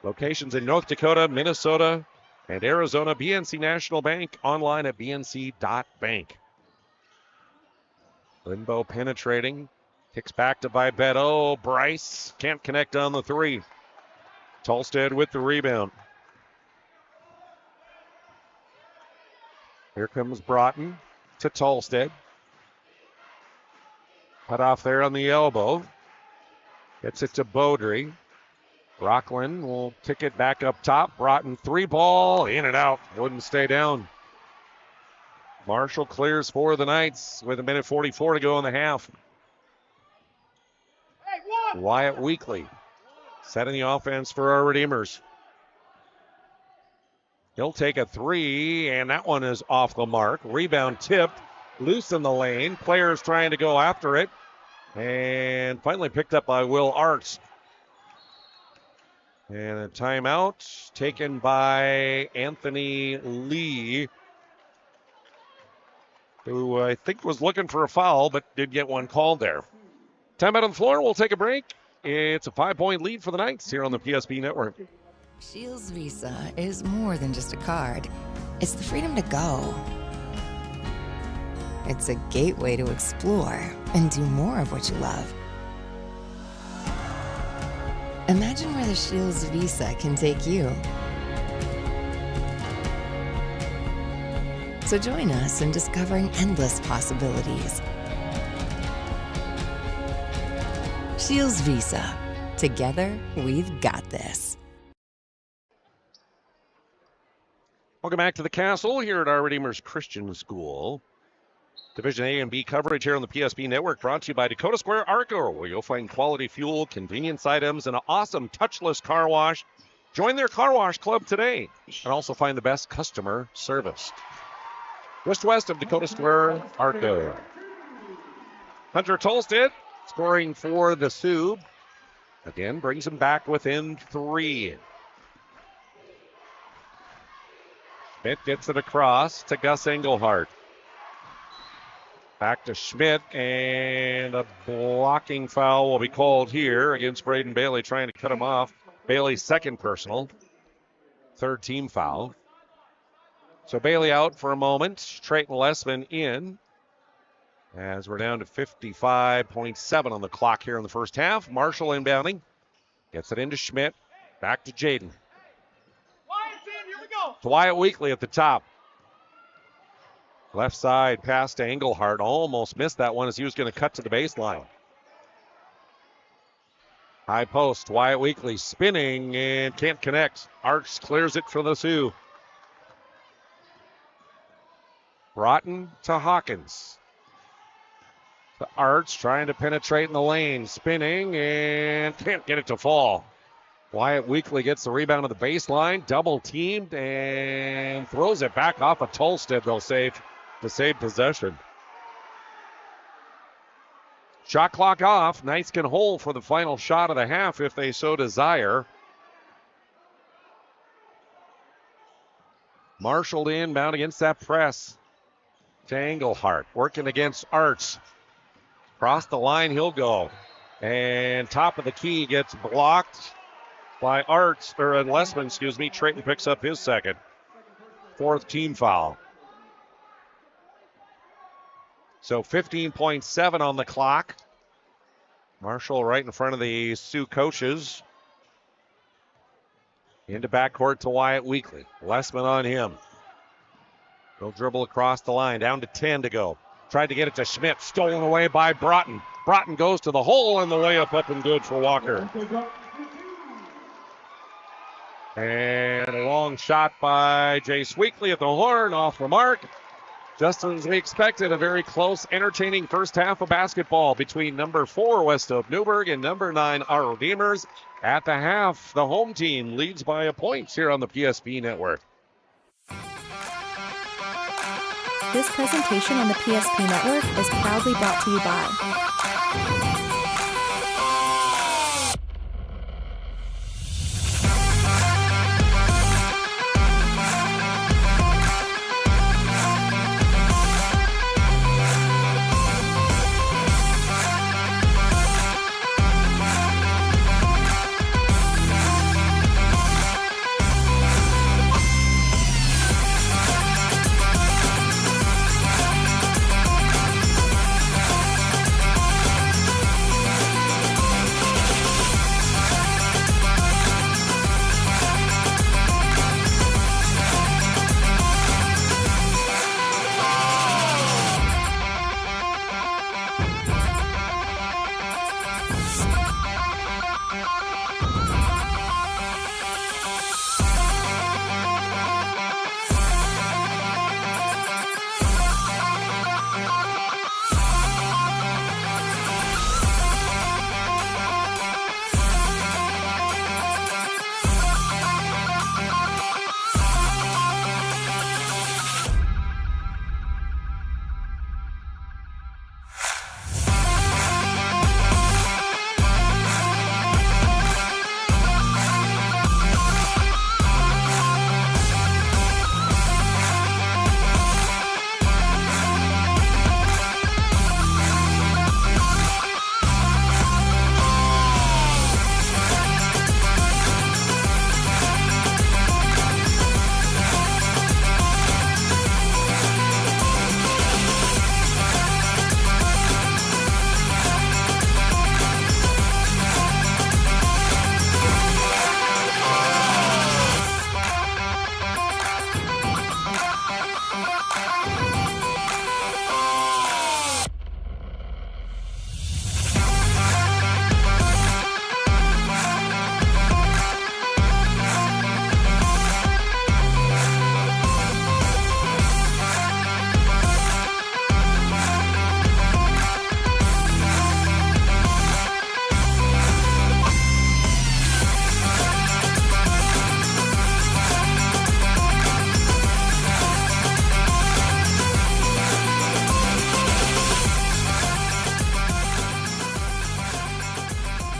Locations in North Dakota, Minnesota, and Arizona. BNC National Bank online at bnc.bank. Limbo penetrating. Kicks back to Vibeto. Bryce can't connect on the three. Tolstead with the rebound. Here comes Broughton to Tolstead. Cut off there on the elbow. Gets it to Beaudry. Rockland will kick it back up top. Broughton 3-ball. In and out. Wouldn't stay down. Marshall clears for the Knights with 1:44 to go in the half. Wyatt Weekly setting the offense for our Redeemers. He'll take a three, and that one is off the mark. Rebound tipped, loose in the lane. Players trying to go after it, and finally picked up by Will Arts. And a timeout taken by Anthony Lee, who I think was looking for a foul, but did get one called there. Timeout on the floor. We'll take a break. It's a 5-point lead for the Knights here on the PSP Network. Shields Visa is more than just a card. It's the freedom to go. It's a gateway to explore and do more of what you love. Imagine where the Shields Visa can take you. So join us in discovering endless possibilities. Shields Visa. Together, we've got this. Welcome back to the Castle here at our Redeemers Christian School. Division A and B coverage here on the PSP Network, brought to you by Dakota Square Arco, where you'll find quality fuel, convenience items, and an awesome touchless car wash. Join their car wash club today and also find the best customer service. Just west of Dakota Square Arco. Hunter Tolstead scoring for the Sioux. Again, brings him back within 3. Schmidt gets it across to Gus Engelhardt. Back to Schmidt, and a blocking foul will be called here against Braden Bailey, trying to cut him off. Bailey's second personal. Third team foul. So Bailey out for a moment. Trayton Lessman in. As we're down to 55.7 on the clock here in the first half. Marshall inbounding. Gets it into Schmidt. Back to Jaden. To Wyatt Weekly at the top. Left side pass to Engelhardt. Almost missed that one as he was going to cut to the baseline. High post. Wyatt Weekly spinning and can't connect. Arts clears it for the Sioux. Broughton to Hawkins. The Arts trying to penetrate in the lane. Spinning and can't get it to fall. Wyatt Weekly gets the rebound of the baseline. Double teamed and throws it back off of Tolstead. They'll save to save possession. Shot clock off. Knights can hold for the final shot of the half if they so desire. Marshall inbound against that press. To Engelhardt. Working against Arts. Across the line he'll go. And top of the key gets blocked by Arts, or Lessman, excuse me. Trayton picks up his second. Fourth team foul. So 15.7 on the clock. Marshall right in front of the Sioux coaches. Into backcourt to Wyatt Weekly. Lessman on him. He'll dribble across the line. Down to 10 to go. Tried to get it to Schmidt. Stolen away by Broughton. Broughton goes to the hole and the layup up and good for Walker. And a long shot by Jace Weekly at the horn, off the mark. Just as we expected, a very close, entertaining first half of basketball between number 4 Westhope-Newburg and number 9 our Redeemers. At the half, the home team leads by a point here on the PSP Network. This presentation on the PSP Network is proudly brought to you by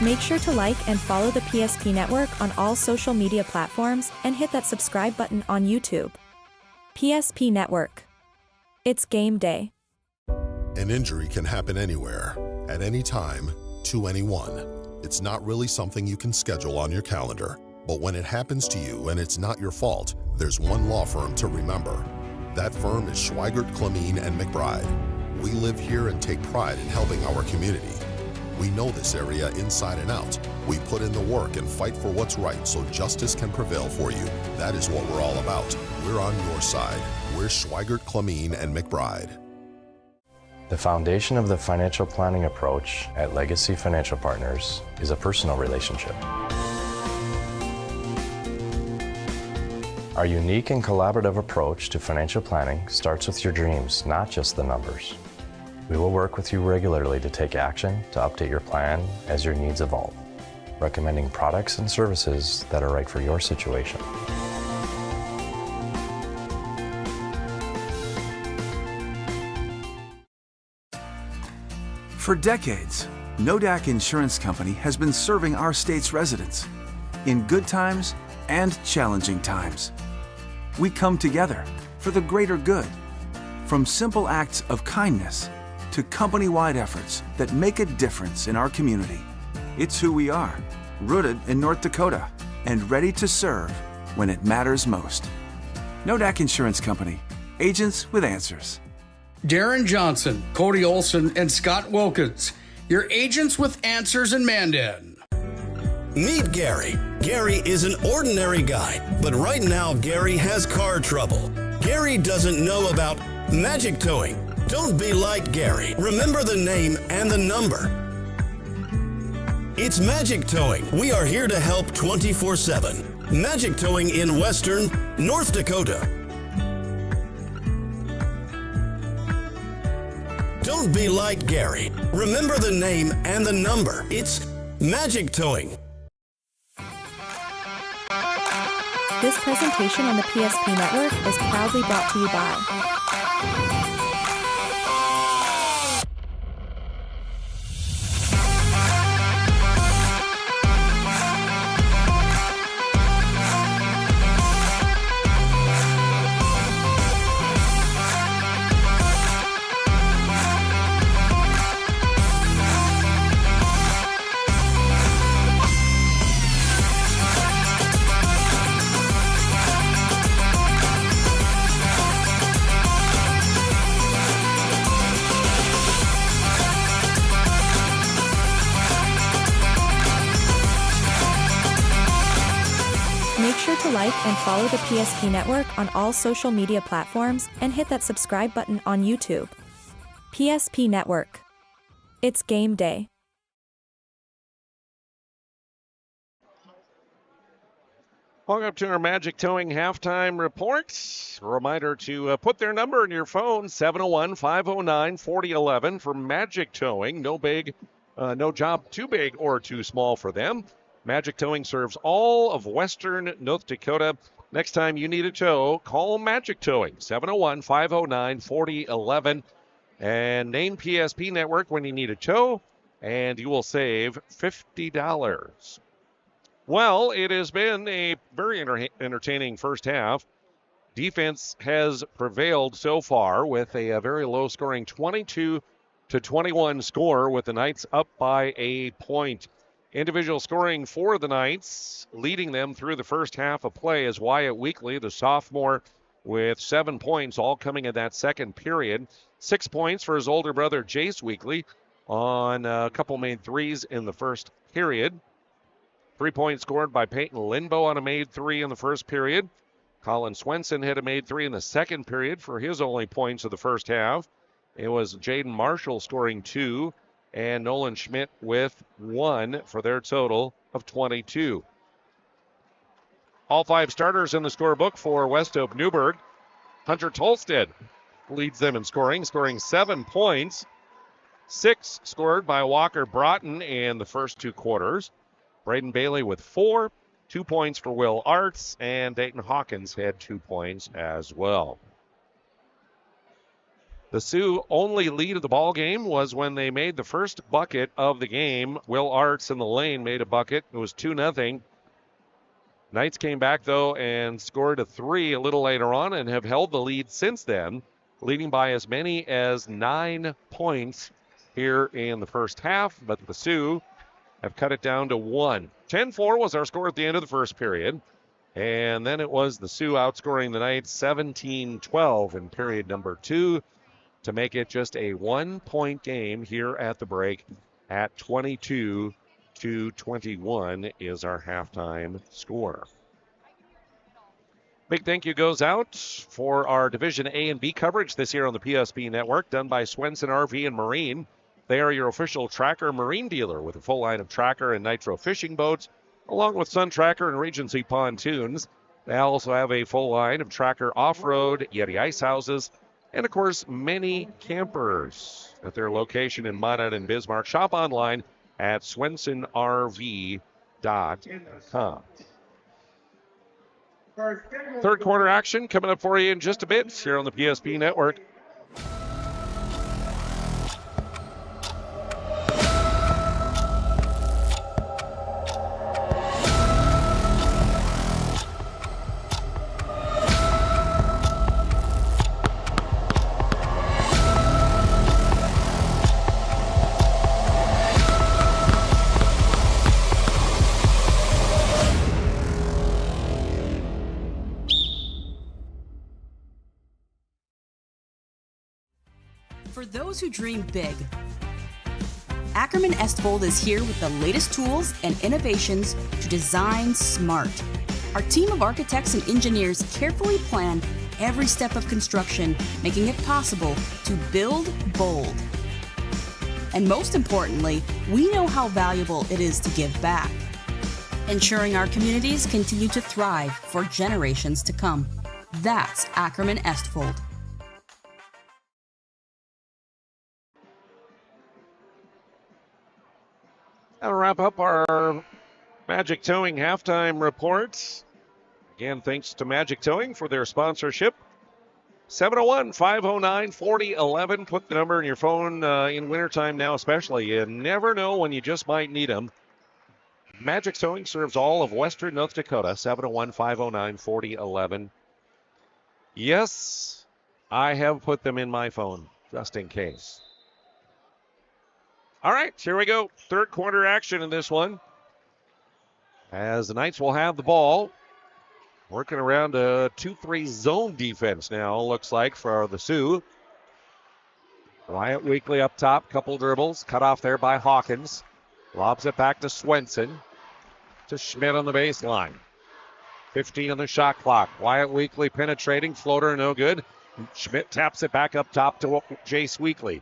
Make sure to like and follow the PSP Network on all social media platforms and hit that subscribe button on YouTube. PSP Network. It's game day. An injury can happen anywhere, at any time, to anyone. It's not really something you can schedule on your calendar. But when it happens to you and it's not your fault, there's one law firm to remember. That firm is Schweigert, Clemene, and McBride. We live here and take pride in helping our community. We know this area inside and out. We put in the work and fight for what's right so justice can prevail for you. That is what we're all about. We're on your side. We're Schweigert, Clemene, and McBride. The foundation of the financial planning approach at Legacy Financial Partners is a personal relationship. Our unique and collaborative approach to financial planning starts with your dreams, not just the numbers. We will work with you regularly to take action to update your plan as your needs evolve, recommending products and services that are right for your situation. For decades, Nodak Insurance Company has been serving our state's residents in good times and challenging times. We come together for the greater good, from simple acts of kindness to company-wide efforts that make a difference in our community. It's who we are, rooted in North Dakota and ready to serve when it matters most. Nodak Insurance Company, agents with answers. Darren Johnson, Cody Olson, and Scott Wilkins, your agents with answers in Mandan. Meet Gary. Gary is an ordinary guy, but right now Gary has car trouble. Gary doesn't know about magic towing. Don't be like Gary. Remember the name and the number. It's Magic Towing. We are here to help 24/7. Magic Towing in Western North Dakota. Don't be like Gary. Remember the name and the number. It's Magic Towing. This presentation on the PSP Network is proudly brought to you by to like and follow the PSP Network on all social media platforms and hit that subscribe button on YouTube. PSP Network. It's game day. Welcome to our Magic Towing halftime reports. A reminder to put their number in your phone, 701-509-4011 for Magic Towing. No job too big or too small for them. Magic Towing serves all of Western North Dakota. Next time you need a tow, call Magic Towing, 701-509-4011. And name PSP Network when you need a tow, and you will save $50. Well, it has been a very entertaining first half. Defense has prevailed so far with a very low-scoring 22-21 score, with the Knights up by a point. Individual scoring for the Knights, leading them through the first half of play, is Wyatt Weekly, the sophomore, with 7 points, all coming in that second period. 6 points for his older brother, Jace Weekly, on a couple made threes in the first period. 3 points scored by Peyton Lindbow on a made three in the first period. Colin Swenson hit a made three in the second period for his only points of the first half. It was Jaden Marshall scoring 2. And Nolan Schmidt with 1 for their total of 22. All 5 starters in the scorebook for Westhope-Newburg. Hunter Tolstead leads them in scoring 7 points. 6 scored by Walker Broughton in the first 2 quarters. Braden Bailey with 4, 2 points for Will Arts, and Dayton Hawkins had 2 points as well. The Sioux only lead of the ball game was when they made the first bucket of the game. Will Arts in the lane made a bucket. It was 2-0. Knights came back, though, and scored a 3 a little later on and have held the lead since then, leading by as many as 9 points here in the first half. But the Sioux have cut it down to 1. 10-4 was our score at the end of the first period. And then it was the Sioux outscoring the Knights 17-12 in period number 2. To make it just a 1-point game here at the break at 22-21 is our halftime score. Big thank you goes out for our Division A and B coverage this year on the PSP Network, done by Swenson RV and Marine. They are your official Tracker Marine dealer with a full line of Tracker and Nitro fishing boats, along with Sun Tracker and Regency pontoons. They also have a full line of Tracker off-road, Yeti ice houses, and, of course, many campers at their location in Minot and Bismarck. Shop online at swensonrv.com. Third quarter action coming up for you in just a bit here on the PSP Network. For those who dream big, Ackerman Estvold is here with the latest tools and innovations to design smart. Our team of architects and engineers carefully plan every step of construction, making it possible to build bold. And most importantly, we know how valuable it is to give back, ensuring our communities continue to thrive for generations to come. That's Ackerman Estvold. That'll wrap up our Magic Towing halftime reports. Again, thanks to Magic Towing for their sponsorship. 701-509-4011. Put the number in your phone in wintertime now especially. You never know when you just might need them. Magic Towing serves all of western North Dakota. 701-509-4011. Yes, I have put them in my phone just in case. All right, here we go. Third quarter action in this one. As the Knights will have the ball. Working around a 2-3 zone defense now, looks like, for the Sioux. Wyatt Weekly up top, couple dribbles, cut off there by Hawkins. Lobs it back to Swenson. To Schmidt on the baseline. 15 on the shot clock. Wyatt Weekly penetrating, floater no good. Schmidt taps it back up top to Jace Weekly.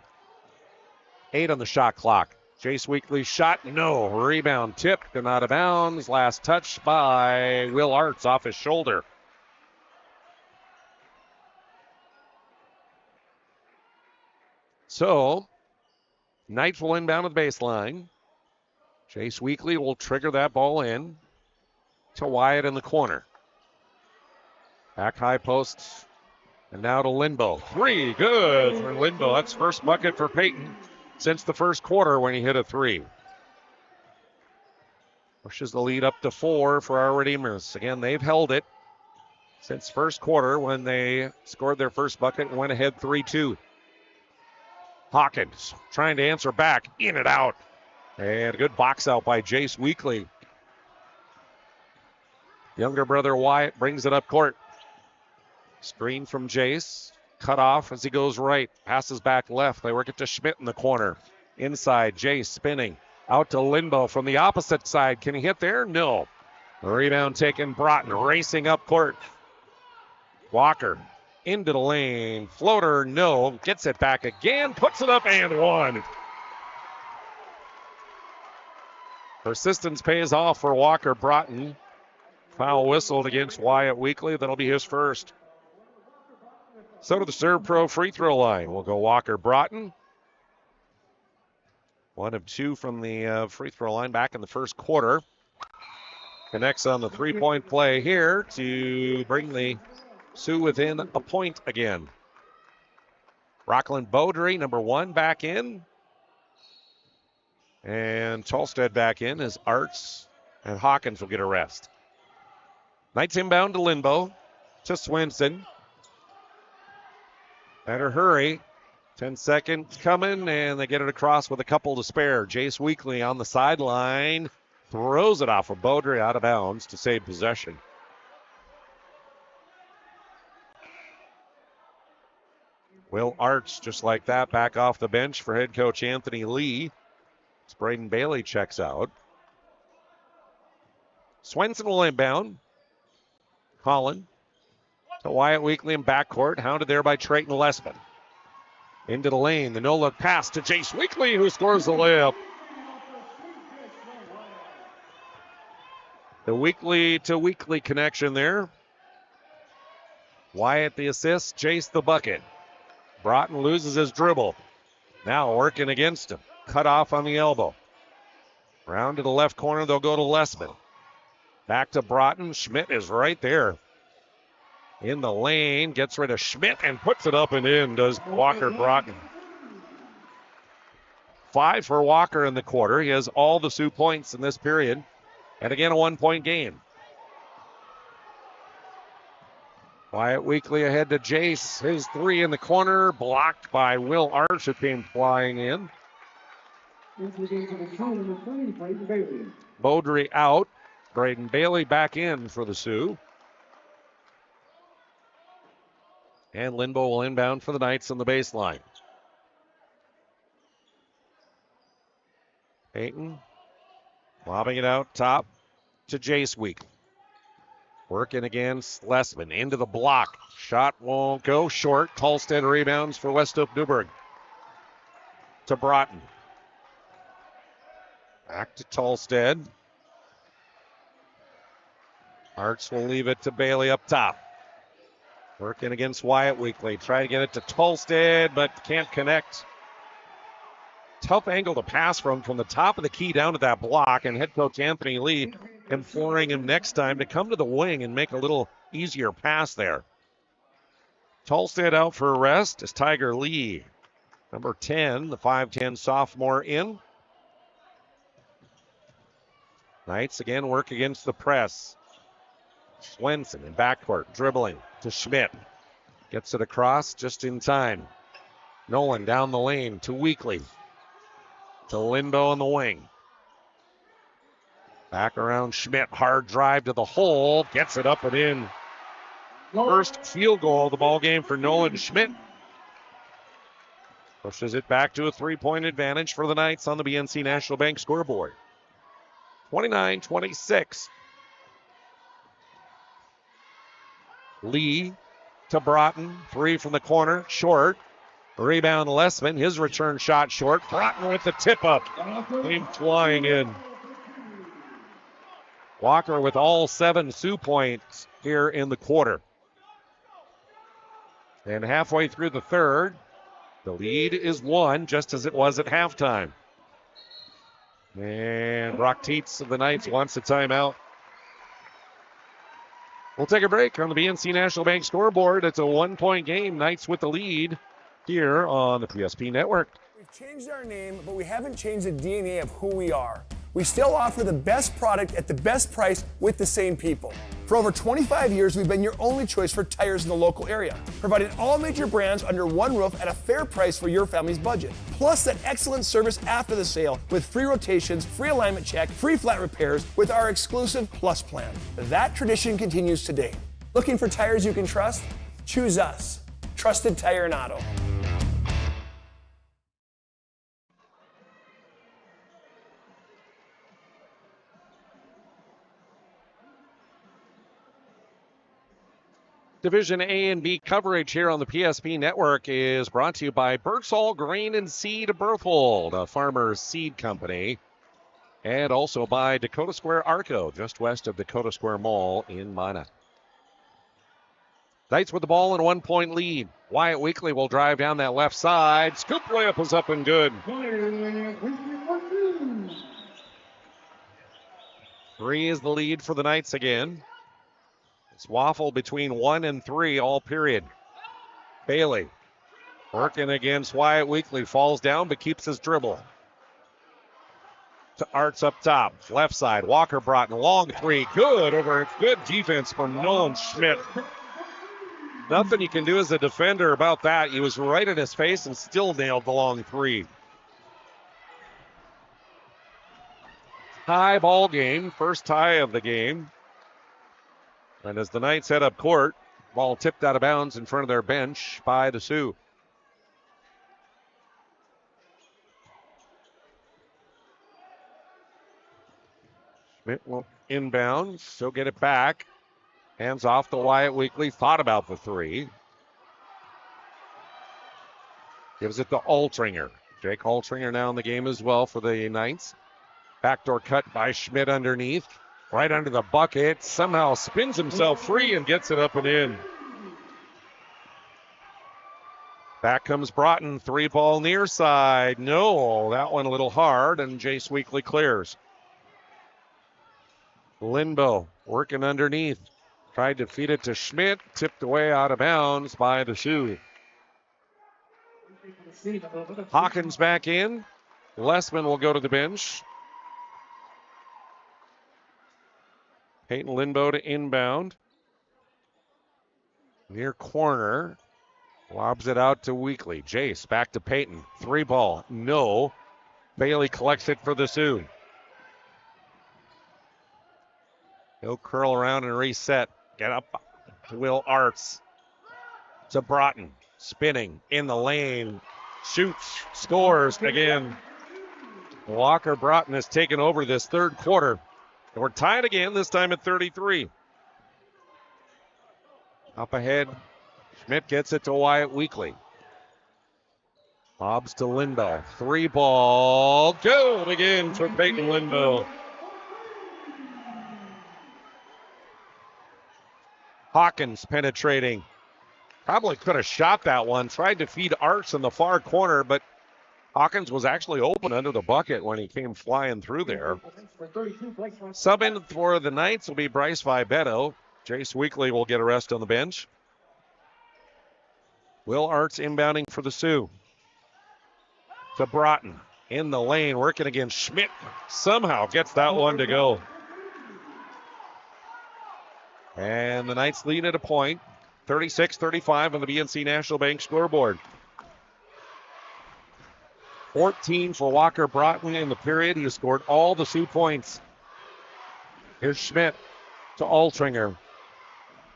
8 on the shot clock. Jace Weekly's shot, no. Rebound tipped and out of bounds. Last touch by Will Arts off his shoulder. So, Knights will inbound to the baseline. Jace Weekly will trigger that ball in to Wyatt in the corner. Back high post, and now to Lindbo. 3, good for Lindbo. That's first bucket for Peyton since the first quarter when he hit a 3. Pushes the lead up to 4 for our Redeemers. Again, they've held it since first quarter when they scored their first bucket and went ahead 3-2. Hawkins trying to answer back, in and out. And a good box out by Jace Weekly. Younger brother Wyatt brings it up court. Screen from Jace. Cut off as he goes right. Passes back left. They work it to Schmidt in the corner. Inside, Jace spinning. Out to Lindbo from the opposite side. Can he hit there? No. Rebound taken. Broughton racing up court. Walker into the lane. Floater, no. Gets it back again. Puts it up and one. Persistence pays off for Walker Broughton. Foul whistled against Wyatt Weekly. That'll be his first. So to the Serve Pro free throw line will go Walker Broughton. 1 of 2 from the free throw line back in the first quarter. Connects on the three-point play here to bring the Sioux within a point again. Rockland Beaudry, number 1, back in. And Tolstead back in as Arts and Hawkins will get a rest. Knights inbound to Lindbo, to Swenson. Better hurry. 10 seconds coming, and they get it across with a couple to spare. Jace Weekly on the sideline. Throws it off of Beaudry out of bounds to save possession. Will Arts, just like that, back off the bench for head coach Anthony Lee. As Braden Bailey checks out. Swenson will inbound. Holland to Wyatt Weekly in backcourt, hounded there by Trayton Lessman. Into the lane, the no-look pass to Jace Weekly, who scores the layup. The Weekly to Weekly connection there. Wyatt the assist, Jace the bucket. Broughton loses his dribble. Now working against him. Cut off on the elbow. Round to the left corner, they'll go to Lessman. Back to Broughton. Schmidt is right there. In the lane, gets rid of Schmidt and puts it up and in, does Walker Broughton. 5 for Walker in the quarter. He has all the Sioux points in this period. And again, a 1-point game. Wyatt Weekly ahead to Jace. His 3 in the corner, blocked by Will Arch, who came flying in. Beaudry out. Braden Bailey back in for the Sioux. And Lindbo will inbound for the Knights on the baseline. Peyton lobbing it out top to Jace Week. Working against Lessman into the block. Shot won't go short. Tolstead rebounds for Westhope-Newburg. To Broughton. Back to Tolstead. Arts will leave it to Bailey up top. Working against Wyatt Weekly. Try to get it to Tolstead, but can't connect. Tough angle to pass from the top of the key down to that block, and head coach Anthony Lee imploring him next time to come to the wing and make a little easier pass there. Tolstead out for a rest as Tiger Lee, number 10, the 5'10 sophomore, in. Knights again work against the press. Swenson in backcourt, dribbling to Schmidt. Gets it across just in time. Nolan down the lane to Weekly. To Lindbo in the wing. Back around Schmidt, hard drive to the hole, gets it up and in. First field goal of the ball game for Nolan Schmidt. Pushes it back to a 3-point advantage for the Knights on the BNC National Bank scoreboard. 29-26. Lee to Broughton, 3 from the corner, short. Rebound Lessman, his return shot short. Broughton with the tip up. Came flying in. Walker with all 7 Sioux points here in the quarter. And halfway through the third, the lead is 1, just as it was at halftime. And Brock Tietz of the Knights wants a timeout. We'll take a break on the BNC National Bank scoreboard. It's a 1-point game. Knights with the lead here on the PSP Network. We've changed our name, but we haven't changed the DNA of who we are. We still offer the best product at the best price with the same people. For over 25 years, we've been your only choice for tires in the local area, providing all major brands under one roof at a fair price for your family's budget. Plus that excellent service after the sale with free rotations, free alignment check, free flat repairs with our exclusive Plus plan. That tradition continues today. Looking for tires you can trust? Choose us. Trusted Tire and Auto. Division A and B coverage here on the PSP Network is brought to you by Birksall Grain and Seed Berthold, a farmer's seed company, and also by Dakota Square Arco, just west of Dakota Square Mall in Minot. Knights with the ball and a 1-point lead. Wyatt Weekly will drive down that left side. Scoop layup is up and good. 3 is the lead for the Knights again. It's waffle between 1 and 3 all period. Bailey working against Wyatt Weekly. Falls down but keeps his dribble. To Arts up top. Left side. Walker Broughton. Long 3. Good over. Good defense from Nolan Schmidt. Nothing you can do as a defender about that. He was right in his face and still nailed the long 3. Tie ball game. First tie of the game. And as the Knights head up court, ball tipped out of bounds in front of their bench by the Sioux. Schmidt will inbound, so get it back. Hands off to Wyatt Weekly, thought about the 3. Gives it to Altringer. Jake Altringer now in the game as well for the Knights. Backdoor cut by Schmidt underneath. Right under the bucket, somehow spins himself free and gets it up and in. Back comes Broughton, 3-ball near side. No, that one a little hard, and Jace Weekly clears. Lindbo working underneath. Tried to feed it to Schmidt, tipped away out of bounds by the Sioux. Hawkins back in. Lessman will go to the bench. Peyton Lindbo to inbound. Near corner. Lobs it out to Weekly. Jace back to Peyton. 3-ball. No. Bailey collects it for the Sioux. He'll curl around and reset. Get up to Will Arts. To Broughton. Spinning in the lane. Shoots. Scores again. Walker Broughton has taken over this third quarter. And we're tied again, this time at 33. Up ahead, Schmidt gets it to Wyatt Weekly. Bobs to Lindell. 3-ball. Good again for Peyton Lindell. Hawkins penetrating. Probably could have shot that one. Tried to feed Arts in the far corner, but Hawkins was actually open under the bucket when he came flying through there. Sub in for the Knights will be Bryce Vibetto. Jace Weekly will get a rest on the bench. Will Arts inbounding for the Sioux. To Broughton in the lane, working against Schmidt. Somehow gets that one to go. And the Knights lead at a point. 36-35 on the BNC National Bank scoreboard. 14 for Walker Broughton in the period. He has scored all the Sioux points. Here's Schmidt to Altringer.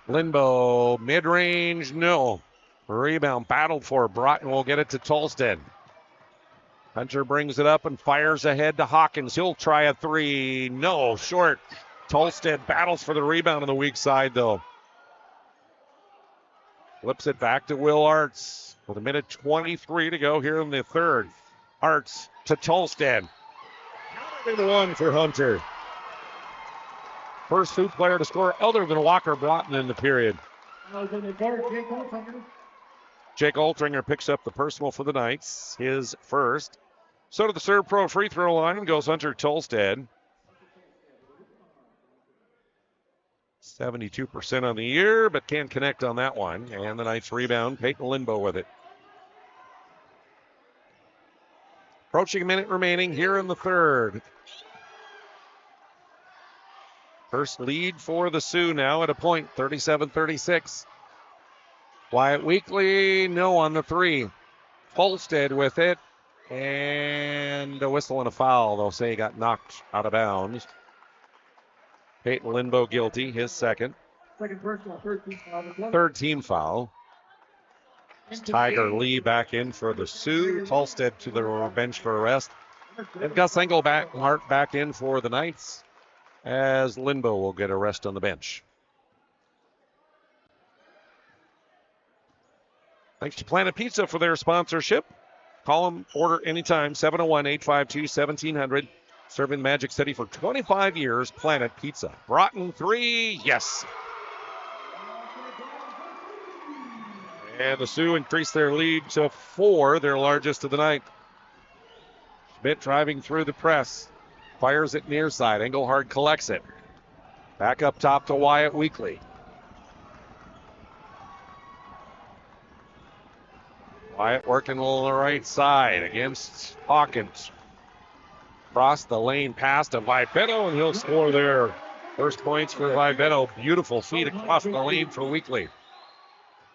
Lindbo, mid-range, no. Rebound battled for. Broughton will get it to Tolstead. Hunter brings it up and fires ahead to Hawkins. He'll try a three. No, short. Tolstead battles for the rebound on the weak side, though. Flips it back to Will Arts with a minute 23 to go here in the third. Arts to Tolstead. Counted one for Hunter. First Sioux player to score other than Walker Broughton in the period. Jake Altringer picks up the personal for the Knights, his first. So to the Serve Pro free throw line goes Hunter Tolstead. 72% on the year, but can't connect on that one. And the Knights rebound, Peyton Lindbo with it. Approaching a minute remaining here in the third. First lead for the Sioux now at a point, 37-36. Wyatt Weekly, no on the three. Tolstead with it. And a whistle and a foul. They'll say he got knocked out of bounds. Peyton Lindbo guilty, his second. Third team foul. Tiger Lee back in for the Sioux. Tolstead to the bench for a rest. And Gus Engelhart back in for the Knights, as Lindbo will get a rest on the bench. Thanks to Planet Pizza for their sponsorship. Call them, order anytime, 701-852-1700. Serving Magic City for 25 years, Planet Pizza. Broughton three, yes. And the Sioux increase their lead to 4, their largest of the night. Schmidt driving through the press. Fires it near side. Engelhard collects it. Back up top to Wyatt Weekly. Wyatt working on the right side against Hawkins. Cross the lane pass to Vibetto, and he'll score there. First points for Vibetto. Beautiful feed across the lane for Weekly.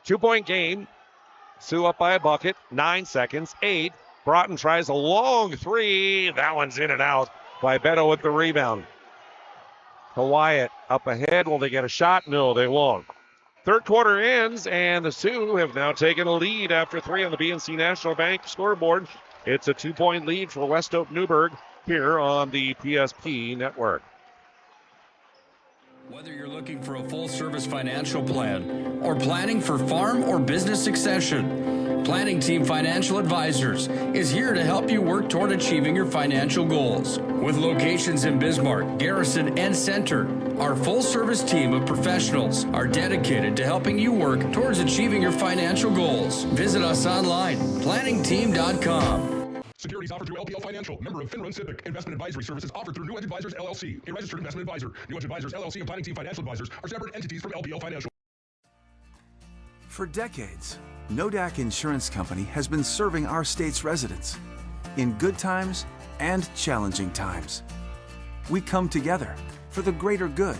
2-point game. Sioux up by a bucket. 9 seconds. 8. Broughton tries a long three. That one's in and out. Vibetto with the rebound. To Wyatt. Up ahead. Will they get a shot? No, they won't. Third quarter ends, and the Sioux have now taken a lead after 3 on the BNC National Bank scoreboard. It's a 2-point lead for Westhope-Newburg here on the PSP network. Whether you're looking for a full-service financial plan or planning for farm or business succession, Planning Team Financial Advisors is here to help you work toward achieving your financial goals. With locations in Bismarck, Garrison, and Center, our full-service team of professionals are dedicated to helping you work towards achieving your financial goals. Visit us online, planningteam.com. Securities offered through LPL Financial, member of FINRA SIPC. Investment advisory services offered through New Edge Advisors LLC, a registered investment advisor. New Edge Advisors LLC and Planning Team Financial Advisors are separate entities from LPL Financial. For decades, Nodak Insurance Company has been serving our state's residents in good times and challenging times. We come together for the greater good,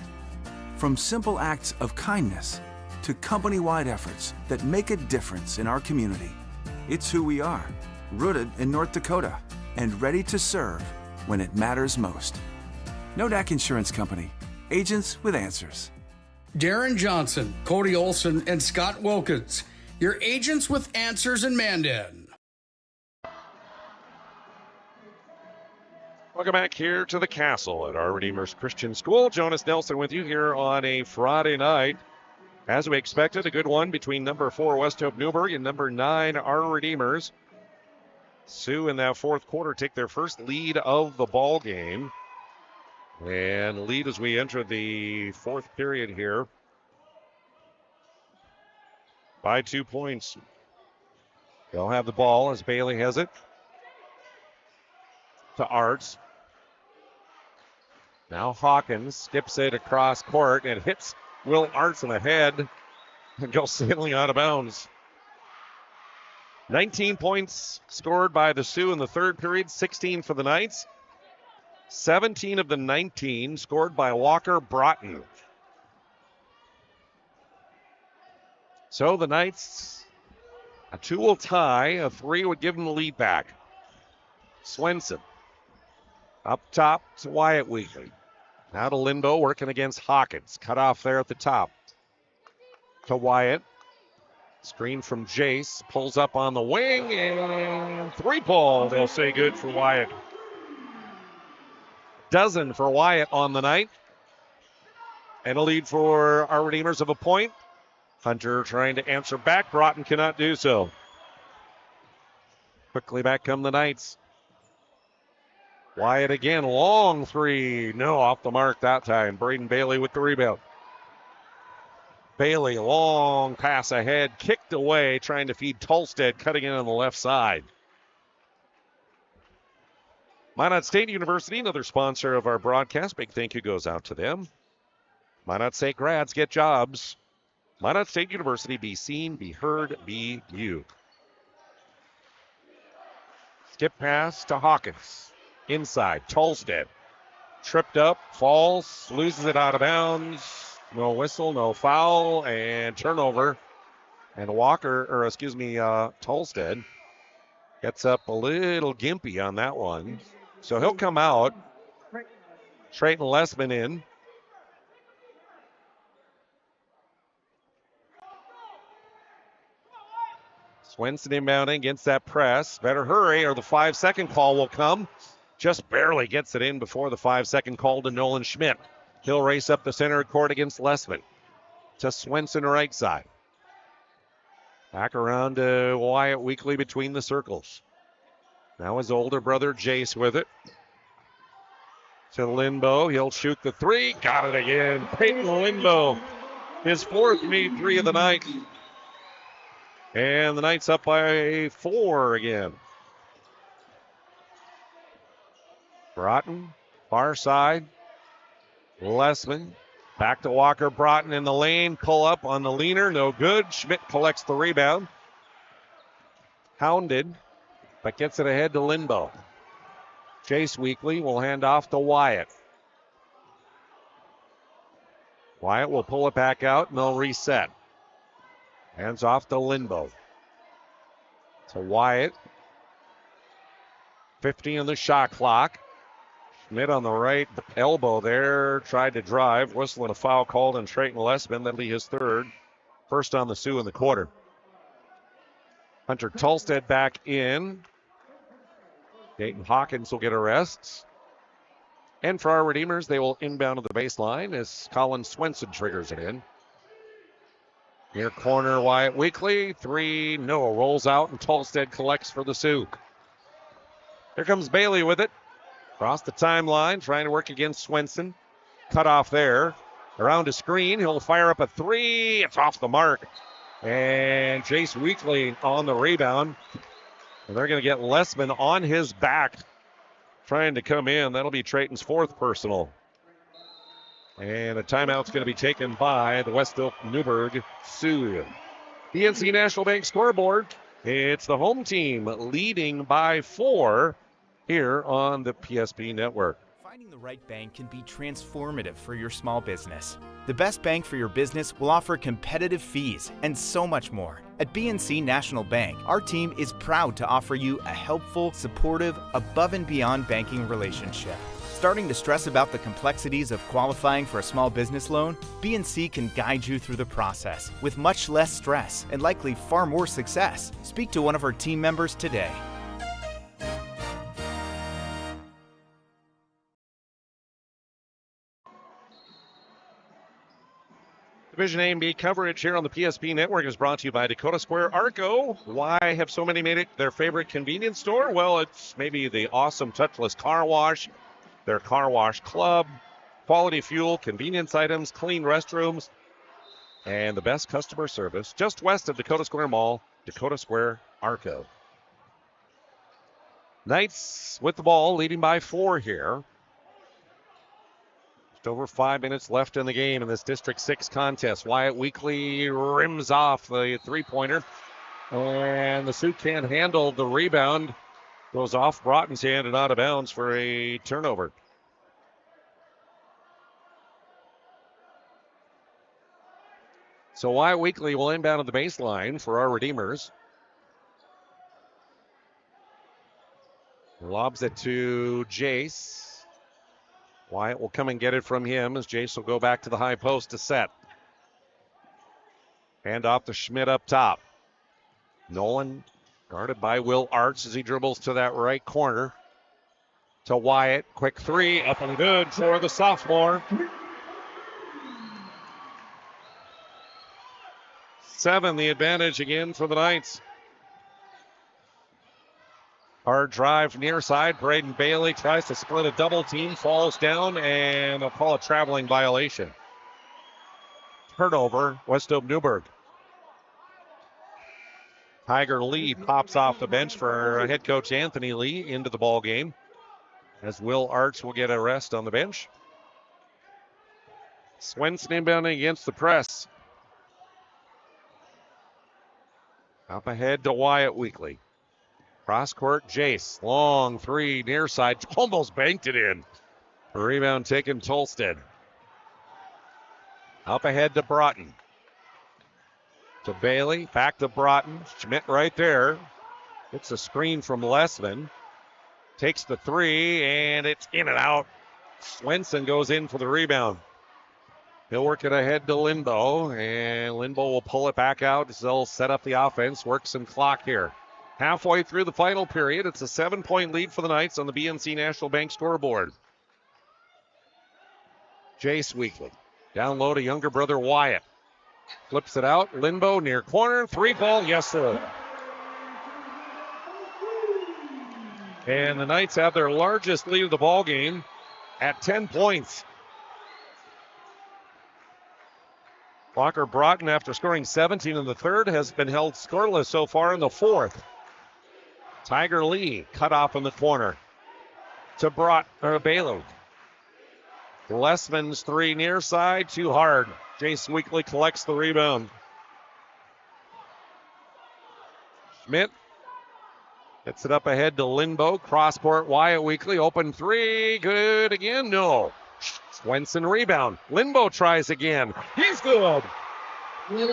from simple acts of kindness to company-wide efforts that make a difference in our community. It's who we are. Rooted in North Dakota and ready to serve when it matters most. Nodak Insurance Company, agents with answers. Darren Johnson, Cody Olson, and Scott Wilkins, your agents with answers in Mandan. Welcome back here to the Castle at Our Redeemer's Christian School. Jonas Nelson with you here on a Friday night. As we expected, a good one between number 4 Westhope-Newburg and number 9 Our Redeemers. Sioux in that fourth quarter take their first lead of the ball game. And lead as we enter the fourth period here by 2 points. They'll have the ball as Bailey has it to Arts. Now Hawkins skips it across court and hits Will Arts in the head and goes sailing out of bounds. 19 points scored by the Sioux in the third period, 16 for the Knights. 17 of the 19 scored by Walker Broughton. So the Knights, a 2 will tie, a 3 would give them the lead back. Swenson up top to Wyatt Wheatley. Now to Linbo working against Hawkins. Cut off there at the top. To Wyatt. Screen from Jace. Pulls up on the wing and 3-ball. They'll say good for Wyatt. Dozen for Wyatt on the night. And a lead for our Redeemers of a point. Hunter trying to answer back. Broughton cannot do so. Quickly back come the Knights. Wyatt again, long 3. No, off the mark that time. Braden Bailey with the rebound. Bailey, long pass ahead, kicked away, trying to feed Tolstead, cutting in on the left side. Minot State University, another sponsor of our broadcast. Big thank you goes out to them. Minot State grads get jobs. Minot State University, be seen, be heard, be you. Skip pass to Hawkins. Inside, Tolstead. Tripped up, falls, loses it out of bounds. No whistle, no foul, and turnover. And Tolstead gets up a little gimpy on that one. So he'll come out. Trayton Lessman in. Swenson inbounding against that press. Better hurry or the 5-second call will come. Just barely gets it in before the 5-second call to Nolan Schmidt. He'll race up the center court against Lessman. To Swenson right side. Back around to Wyatt Wheatley between the circles. Now his older brother Jace with it. To Linbo. He'll shoot the 3. Got it again. Peyton Linbo. His 4th made 3 of the night. And the Knights up by 4 again. Broughton, far side. Lessman, back to Walker Broughton in the lane. Pull up on the leaner, no good. Schmidt collects the rebound. Hounded, but gets it ahead to Linbo. Chase Weekly will hand off to Wyatt. Wyatt will pull it back out and they'll reset. Hands off to Linbo. To Wyatt. 15 on the shot clock. Schmidt on the right elbow there. Tried to drive. Whistling a foul called on Trayton Lessman. That'll be his 3rd. First on the Sioux in the quarter. Hunter Tolstead back in. Dayton Hawkins will get a rest. And for our Redeemers, they will inbound to the baseline as Colin Swenson triggers it in. Near corner, Wyatt Weekly. 3, no. Rolls out and Tolstead collects for the Sioux. Here comes Bailey with it. Across the timeline, trying to work against Swenson. Cut off there. Around a screen, he'll fire up a 3. It's off the mark. And Jace Weekly on the rebound. And they're going to get Lessman on his back, trying to come in. That'll be Trayton's 4th personal. And a timeout's going to be taken by the Westhope-Newburg Sioux. PNC National Bank scoreboard. It's the home team leading by 4 here on the PSP network. Finding the right bank can be transformative for your small business. The best bank for your business will offer competitive fees and so much more. At BNC National Bank, our team is proud to offer you a helpful, supportive, above and beyond banking relationship. Starting to stress about the complexities of qualifying for a small business loan? BNC can guide you through the process with much less stress and likely far more success. Speak to one of our team members today. Division A and B coverage here on the PSP Network is brought to you by Dakota Square Arco. Why have so many made it their favorite convenience store? Well, it's maybe the awesome touchless car wash, their car wash club, quality fuel, convenience items, clean restrooms, and the best customer service just west of Dakota Square Mall, Dakota Square Arco. Knights with the ball, leading by 4 here. Over 5 minutes left in the game in this District 6 contest. Wyatt Weekly rims off the three-pointer. And the Sioux can't handle the rebound. Goes off Broughton's hand and out of bounds for a turnover. So Wyatt Weekly will inbound at the baseline for our Redeemers. Lobs it to Jace. Wyatt will come and get it from him as Jace will go back to the high post to set. Hand off to Schmidt up top. Nolan guarded by Will Arts as he dribbles to that right corner. To Wyatt. Quick three. Up and good for the sophomore. 7 the advantage again for the Knights. Hard drive near side. Braden Bailey tries to split a double team, falls down, and they'll call a traveling violation. Turnover, Westhope-Newburg. Tiger Lee pops off the bench for head coach Anthony Lee into the ball game, as Will Arts will get a rest on the bench. Swenson inbounding against the press. Up ahead to Wyatt Weekly. Cross court, Jace. Long three, near side. Almost banked it in. A rebound taken, Tolstead. Up ahead to Broughton. To Bailey, back to Broughton. Schmidt right there. It's a screen from Lessman. Takes the three, and it's in and out. Swenson goes in for the rebound. He'll work it ahead to Lindbo, and Lindbo will pull it back out as they'll set up the offense, work some clock here. Halfway through the final period, it's a 7-point lead for the Knights on the BNC National Bank scoreboard. Jace Weekly. Down low to younger brother Wyatt. Flips it out. Lindbo near corner. 3-ball. Yes, sir. And the Knights have their largest lead of the ball game at 10 points. Walker Broughton, after scoring 17 in the third, has been held scoreless so far in the fourth. Tiger Lee cut off in the corner to Bailey. Lessman's three near side, too hard. Jace Weekly collects the rebound. Schmidt gets it up ahead to Lindbo. Cross court, Wyatt Weekly. Open three. Good again? No. Swenson rebound. Lindbo tries again. He's good. 3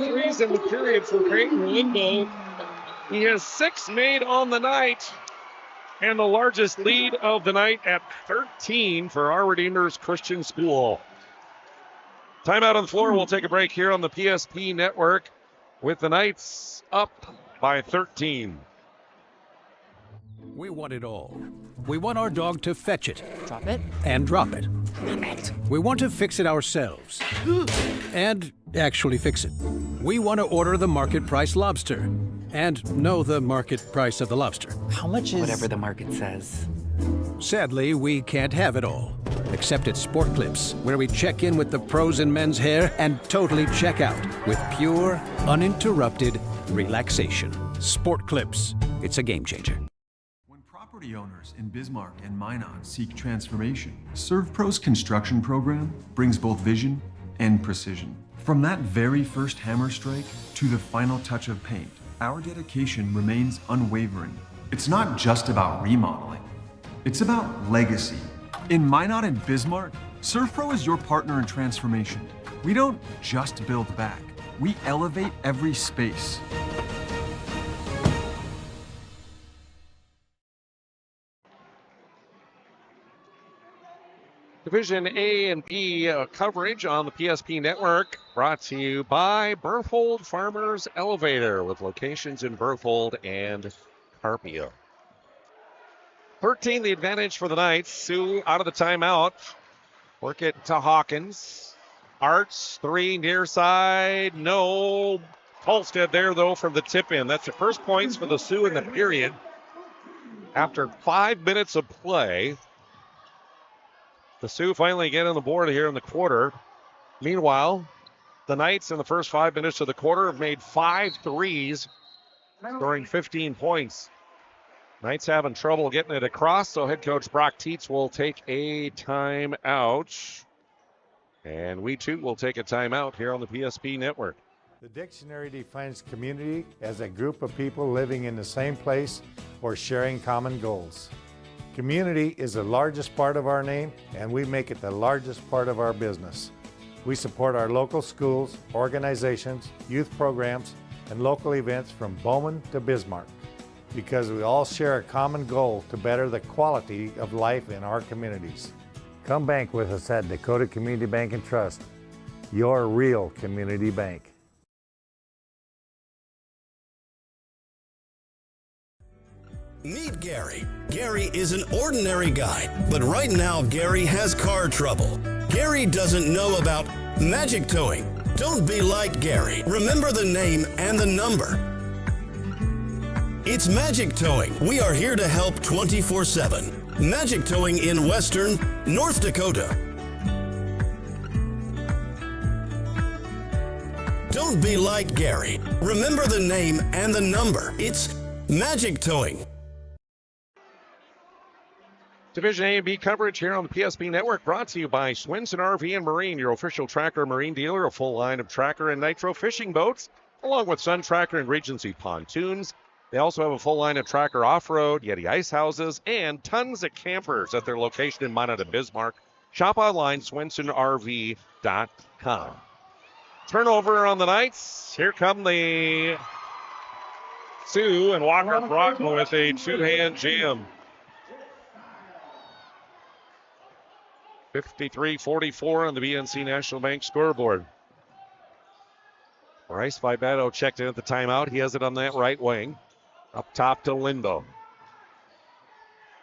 threes in the period for Creighton Lindbo. He has 6 made on the night. And the largest lead of the night at 13 for our Redeemers Christian School. Timeout on the floor. We'll take a break here on the PSP Network with the Knights up by 13. We want it all. We want our dog to fetch it. Drop it. And drop it. Name it. We want to fix it ourselves. And actually fix it. We want to order the market price lobster. And know the market price of the lobster. How much is... Whatever the market says. Sadly, we can't have it all. Except at Sport Clips, where we check in with the pros in men's hair and totally check out with pure, uninterrupted relaxation. Sport Clips. It's a game changer. Property owners in Bismarck and Minot seek transformation. ServPro's construction program brings both vision and precision. From that very first hammer strike to the final touch of paint, our dedication remains unwavering. It's not just about remodeling, it's about legacy. In Minot and Bismarck, ServPro is your partner in transformation. We don't just build back, we elevate every space. Division A and B coverage on the PSP Network brought to you by Berthold Farmers Elevator with locations in Berthold and Carpio. 13 the advantage for the Knights. Sioux out of the timeout. Work it to Hawkins. Arts, 3 near side. No. Tolstead there, though, from the tip in. That's the first points for the Sioux in the period. After 5 minutes of play, the Sioux finally get on the board here in the quarter. Meanwhile, the Knights in the first 5 minutes of the quarter have made 5 threes, scoring 15 points. Knights having trouble getting it across, so head coach Brock Tietz will take a timeout. And we too will take a timeout here on the PSP network. The dictionary defines community as a group of people living in the same place or sharing common goals. Community is the largest part of our name, and we make it the largest part of our business. We support our local schools, organizations, youth programs, and local events from Bowman to Bismarck, because we all share a common goal to better the quality of life in our communities. Come bank with us at Dakota Community Bank and Trust, your real community bank. Meet Gary. Gary is an ordinary guy, but right now Gary has car trouble. Gary doesn't know about magic towing. Don't be like Gary. Remember the name and the number. It's Magic Towing. We are here to help 24/7. Magic Towing in Western North Dakota. Don't be like Gary. Remember the name and the number. It's Magic Towing. Division A and B coverage here on the PSP Network, brought to you by Swenson RV and Marine, your official Tracker Marine dealer, a full line of Tracker and Nitro fishing boats, along with Sun Tracker and Regency pontoons. They also have a full line of Tracker off-road, Yeti ice houses, and tons of campers at their location in Minot and Bismarck. Shop online, SwensonRV.com. Turnover on the Knights. Here come the Sioux, and Walker Brockman with a two-hand jam. 53-44 on the BNC National Bank scoreboard. Bryce Vibato checked in at the timeout. He has it on that right wing. Up top to Limbo.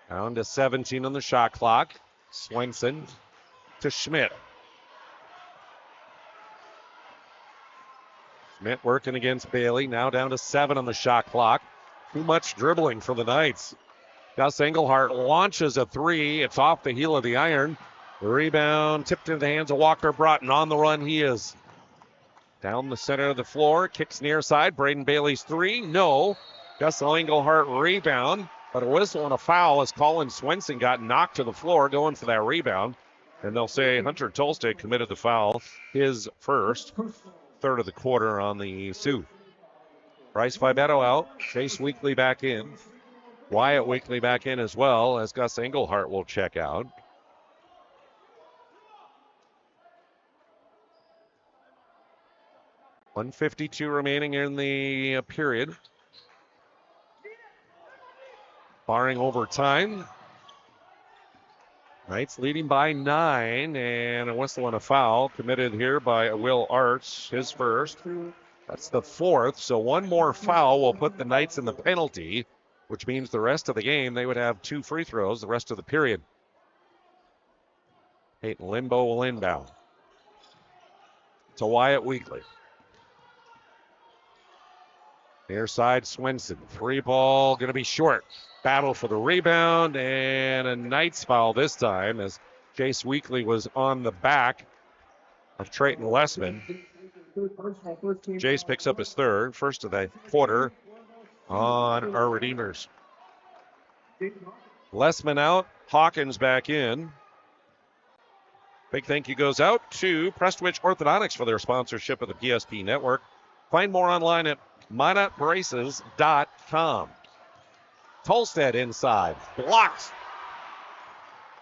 Down to 17 on the shot clock. Swenson to Schmidt. Schmidt working against Bailey. Now down to 7 on the shot clock. Too much dribbling for the Knights. Gus Engelhardt launches a 3. It's off the heel of the iron. The rebound tipped into the hands of Walker Broughton. On the run he is. Down the center of the floor. Kicks near side. Braden Bailey's 3. No. Gus Engelhardt rebound. But a whistle and a foul as Colin Swenson got knocked to the floor going for that rebound. And they'll say Hunter Tolstead committed the foul. His first. Third of the quarter on the Sioux. Bryce Vibato out. Chase Weekly back in. Wyatt Weekly back in as well as Gus Engelhardt will check out. .152 remaining in the period. Barring overtime. Knights leading by 9, and a whistle and a foul committed here by Will Arts, his first. That's the 4th, so one more foul will put the Knights in the penalty, which means the rest of the game they would have 2 free throws the rest of the period. Peyton Limbo will inbound to Wyatt Weekly. Near side, Swenson. 3 ball, going to be short. Battle for the rebound, and a Knights foul this time as Jace Weekly was on the back of Trayton Lessman. Jace picks up his third, first of the quarter on our Redeemers. Lessman out, Hawkins back in. Big thank you goes out to Prestwich Orthodontics for their sponsorship of the PSP Network. Find more online at minotbraces.com. Tolstead inside. Blocked.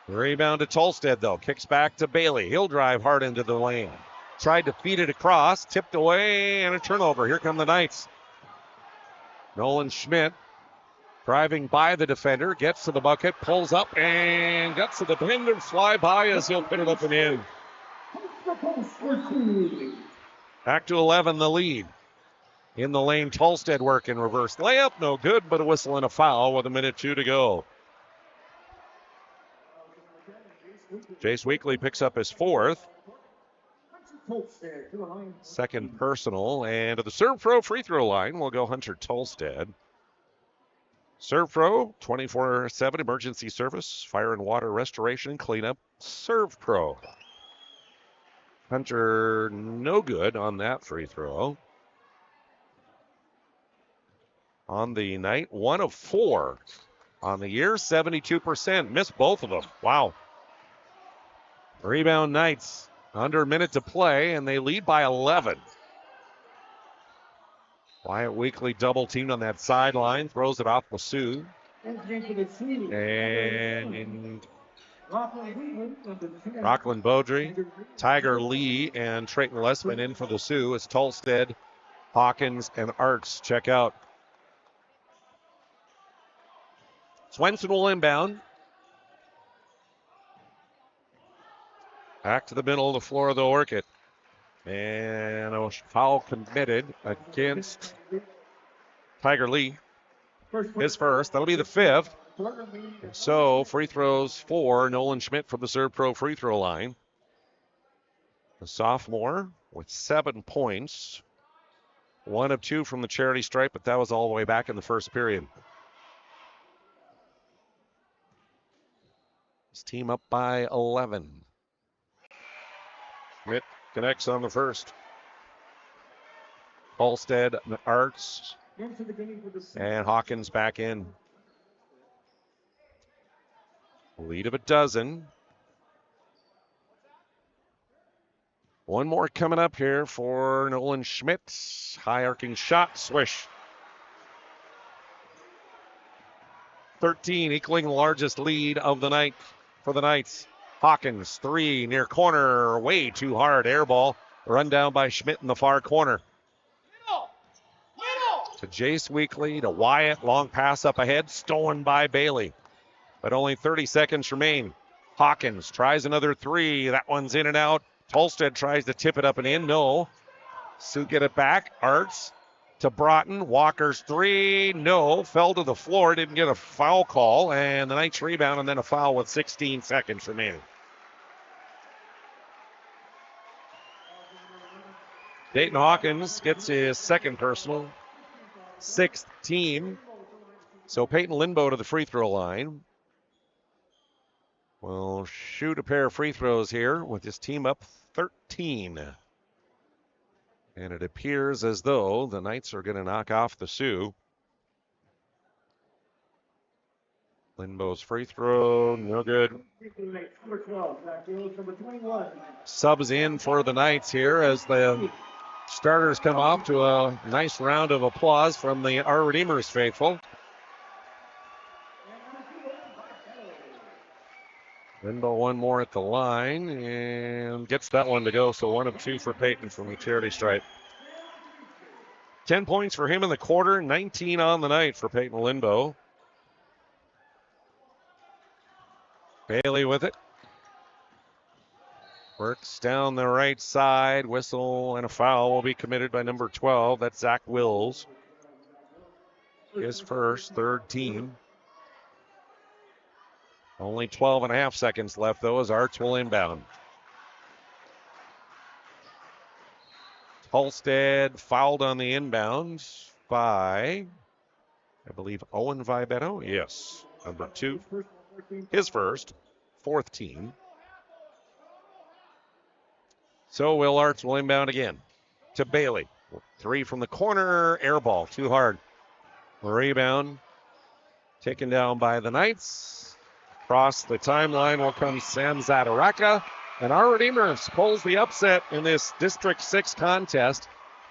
Rebound to Tolstead, though. Kicks back to Bailey. He'll drive hard into the lane. Tried to feed it across. Tipped away, and a turnover. Here come the Knights. Nolan Schmidt driving by the defender. Gets to the bucket. Pulls up, and gets to the defender. Fly by as he'll put it up and in. Back to 11, the lead. In the lane, Tolstead working reverse layup. No good, but a whistle and a foul with 1:02 to go. Jace Weekly picks up his 4th. Second personal, and to the Serve Pro free throw line will go Hunter Tolstead. Serve Pro, 24/7 emergency service, fire and water restoration and cleanup. Serve Pro. Hunter, no good on that free throw. On the night, 1 of 4. On the year, 72%. Missed both of them. Wow. Rebound Knights. Under a minute to play, and they lead by 11. Wyatt Weekly double teamed on that sideline, throws it off Lassou. And Rockland Beaudry, Tiger Lee, and Trayton Lessman in for the Sioux as Tolstead, Hawkins, and Arts check out. Swenson will inbound. Back to the middle of the floor of the Orchid. And a foul committed against Tiger Lee. His first. That'll be the 5th. So free throws for Nolan Schmidt from the Serve Pro free throw line. The sophomore with 7 points. 1 of 2 from the charity stripe, but that was all the way back in the first period. His team up by 11. Schmidt connects on the first. Halstead, Arts, and Hawkins back in. Lead of a dozen. One more coming up here for Nolan Schmidt. High arcing shot, swish. 13, equaling the largest lead of the night for the Knights. Hawkins, 3, near corner, way too hard, air ball. Run down by Schmidt in the far corner. To Jace Weekly, to Wyatt, long pass up ahead, stolen by Bailey. But only 30 seconds remain. Hawkins tries another 3, that one's in and out. Tolstead tries to tip it up and in, no. Sioux get it back, Arts to Broughton, Walker's 3, no, fell to the floor, didn't get a foul call, and the Knights rebound and then a foul with 16 seconds remaining. Dayton Hawkins gets his second personal, 6th team. So Peyton Lindbow to the free throw line. Will shoot a pair of free throws here with his team up 13. And it appears as though the Knights are going to knock off the Sioux. Lindbow's free throw, no good. Subs in for the Knights here as the starters come off to a nice round of applause from our Redeemers faithful. Lindbow one more at the line and gets that one to go. So 1 of 2 for Peyton from the charity stripe. 10 points for him in the quarter, 19 on the night for Peyton Lindbow. Bailey with it. Works down the right side. Whistle and a foul will be committed by number 12. That's Zach Wills. His first, 3rd team. Only 12 and a half seconds left, though, as Arts will inbound. Halstead fouled on the inbound by, I believe, Owen Vibetto. Yes, number 2. His first, 4th team. So Will Arts will inbound again to Bailey. 3 from the corner, air ball, too hard. Rebound taken down by the Knights. Across the timeline will come Sam Zadaraka. And our Redeemers pulls the upset in this District 6 contest.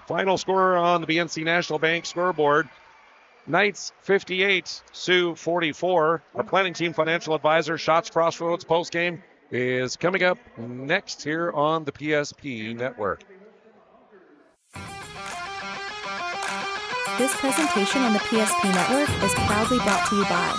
Final score on the BNC National Bank scoreboard. Knights 58, Sioux 44. Our planning team financial advisor, Shots Crossroads postgame, is coming up next here on the PSP Network. This presentation on the PSP Network is proudly brought to you by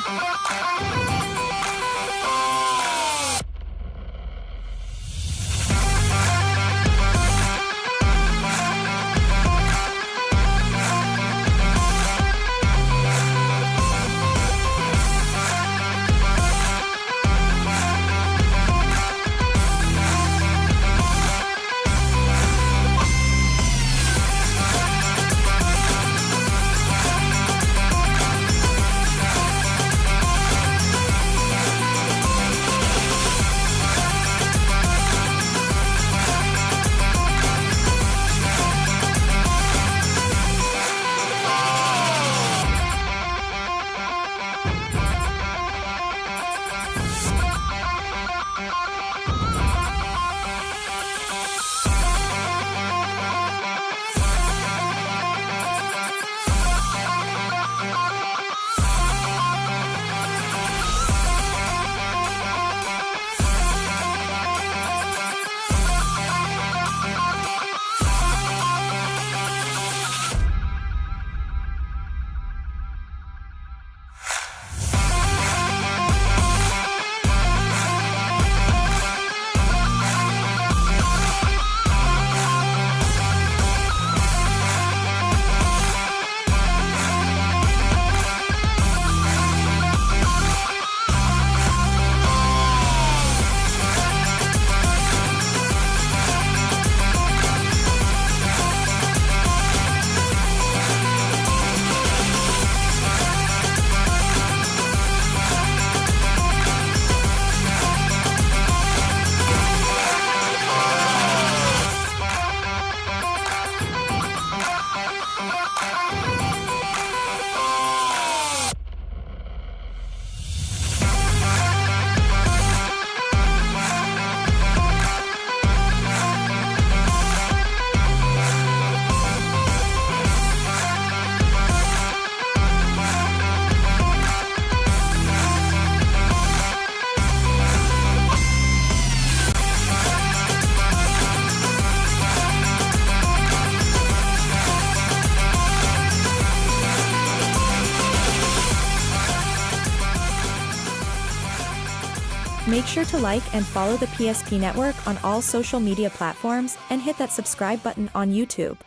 Make sure to like and follow the PSP Network on all social media platforms and hit that subscribe button on YouTube.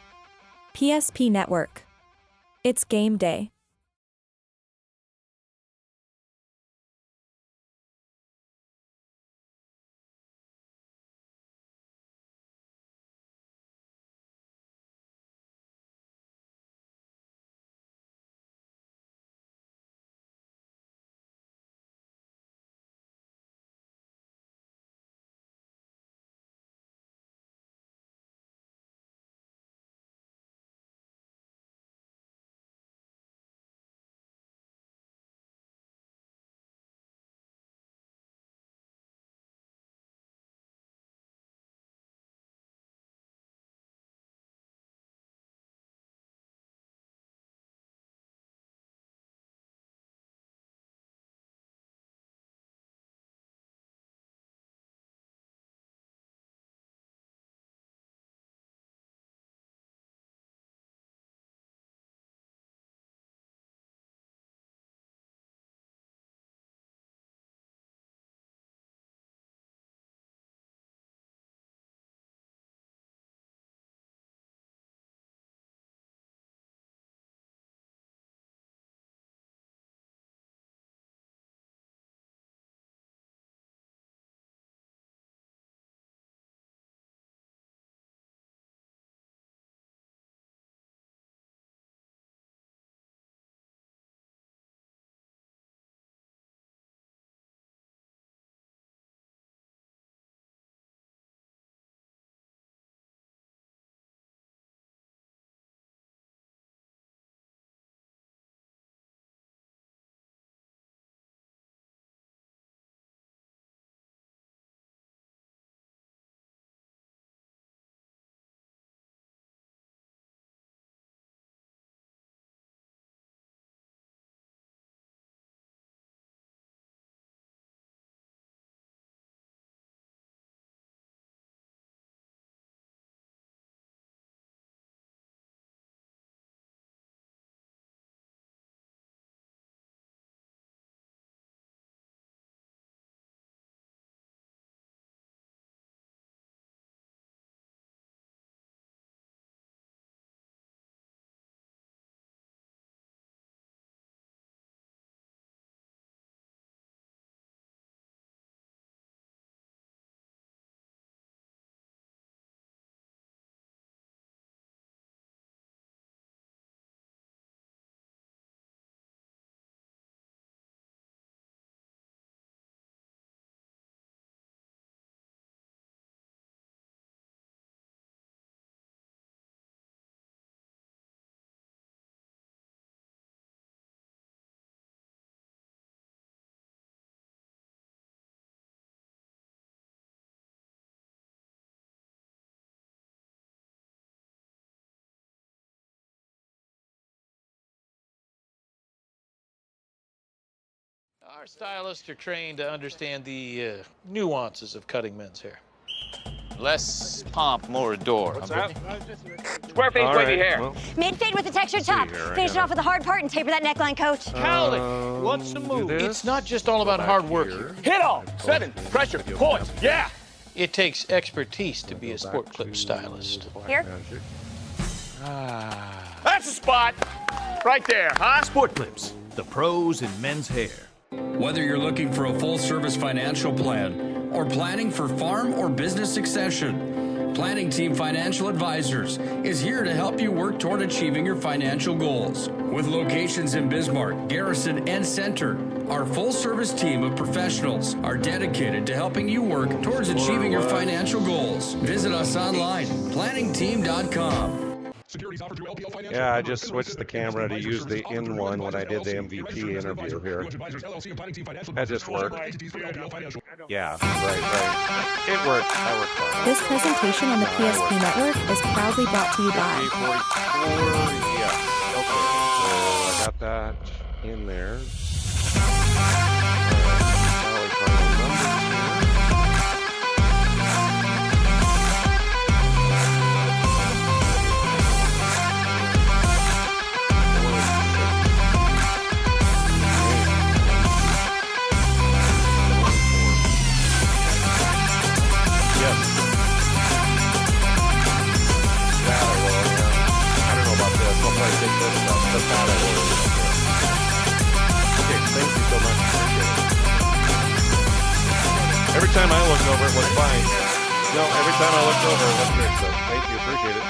PSP Network. It's game day. Our stylists are trained to understand the nuances of cutting men's hair. Less pomp, more adore. What's huh, that? Square face wavy hair. Well, mid-fade with a textured top. Finish it off with a hard part and taper that neckline, coach. Cowlick, what's the move? this. It's not just all about hard work here. Hit off. 7. Pressure. Poise. Yeah. It takes expertise to be a sport clip stylist. Here? That's a spot. Right there, huh? Sport Clips, the pros in men's hair. Whether you're looking for a full-service financial plan or planning for farm or business succession, Planning Team Financial Advisors is here to help you work toward achieving your financial goals. With locations in Bismarck, Garrison, and Center, our full-service team of professionals are dedicated to helping you work towards achieving your financial goals. Visit us online, planningteam.com. Yeah, I just switched the camera to use the in one when I did the MVP interview here. That just worked. Yeah, right. It worked. That worked fine. This presentation on the PSP Network is proudly brought to you by. Yeah. Okay. So I got that in there. time I looked over, it looked fine. No, every time I looked over, it looked good. So thank you. Appreciate it.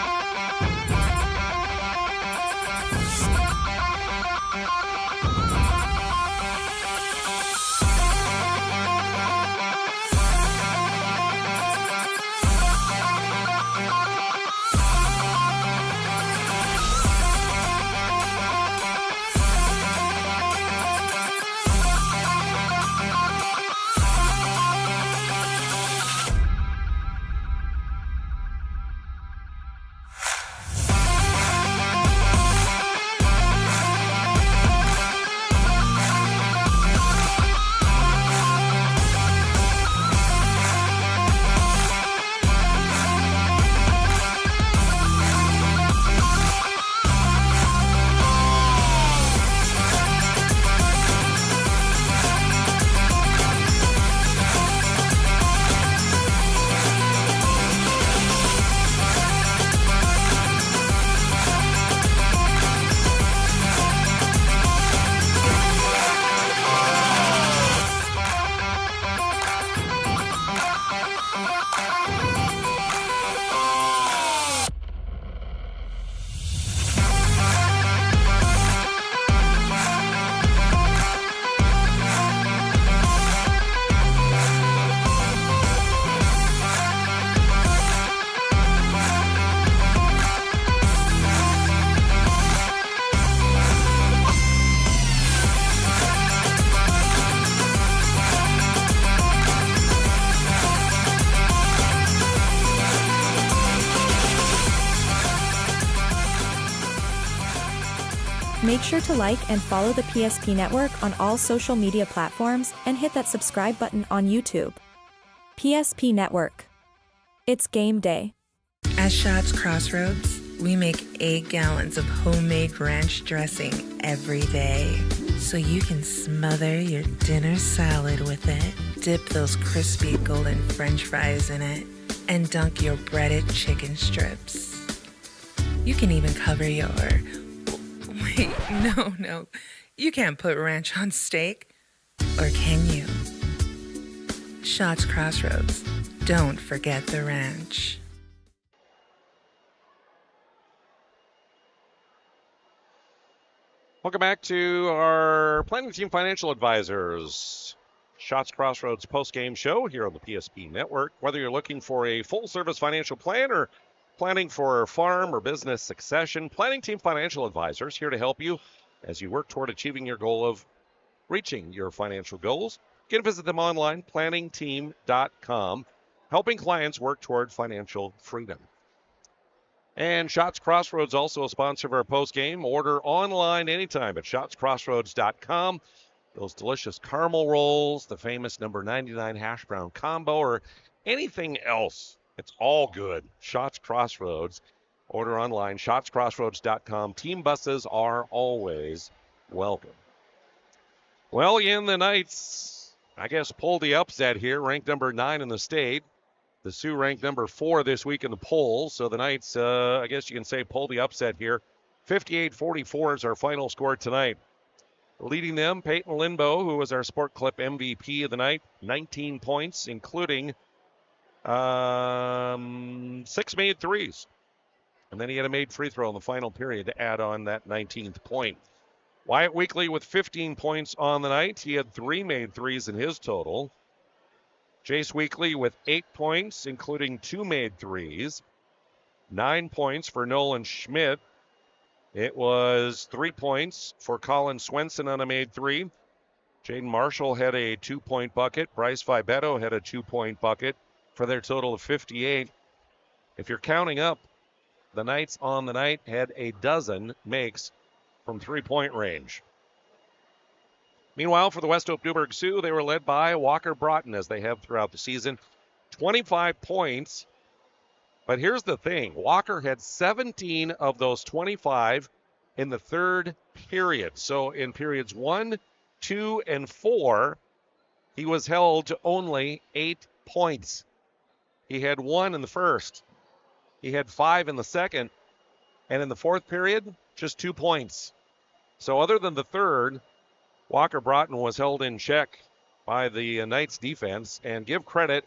Make sure to like and follow the PSP Network on all social media platforms and hit that subscribe button on YouTube. PSP Network. It's game day. At Shots Crossroads, we make 8 gallons of homemade ranch dressing every day. So you can smother your dinner salad with it, dip those crispy golden French fries in it, and dunk your breaded chicken strips. You can even cover your... Wait, no. You can't put ranch on steak. Or can you? Shots Crossroads. Don't forget the ranch. Welcome back to our Planning Team Financial Advisors Shots Crossroads post-game show here on the PSP Network. Whether you're looking for a full-service financial plan or planning for farm or business succession, Planning Team Financial Advisors here to help you as you work toward achieving your goal of reaching your financial goals. You can visit them online, planningteam.com, helping clients work toward financial freedom. And Shots Crossroads, also a sponsor of our post-game. Order online anytime at shotscrossroads.com. Those delicious caramel rolls, the famous number 99 hash brown combo, or anything else. It's all good. Shots Crossroads. Order online, shotscrossroads.com. Team buses are always welcome. Well, again, the Knights, I guess, pulled the upset here, ranked number 9 in the state. The Sioux ranked number 4 this week in the polls. So the Knights, I guess you can say, pulled the upset here. 58-44 is our final score tonight. Leading them, Peyton Lindbow, who was our Sport Clip MVP of the night, 19 points, including 6 made threes. And then he had a made free throw in the final period to add on that 19th point. Wyatt Weekly with 15 points on the night. He had 3 made threes in his total. Jace Weekly with 8 points, including 2 made threes. 9 points for Nolan Schmidt. It was 3 points for Colin Swenson on a made three. Jaden Marshall had a 2-point bucket. Bryce Vibetto had a 2-point bucket for their total of 58. If you're counting up, the Knights on the night had a dozen makes from 3-point range. Meanwhile, for the Westhope-Newburg Sioux, they were led by Walker Broughton, as they have throughout the season. 25 points. But here's the thing. Walker had 17 of those 25 in the third period. So in periods 1, 2, and 4, he was held to only 8 points. He had 1 in the first. He had 5 in the second. And in the fourth period, just 2 points. So other than the third, Walker Broughton was held in check by the Knights defense, and give credit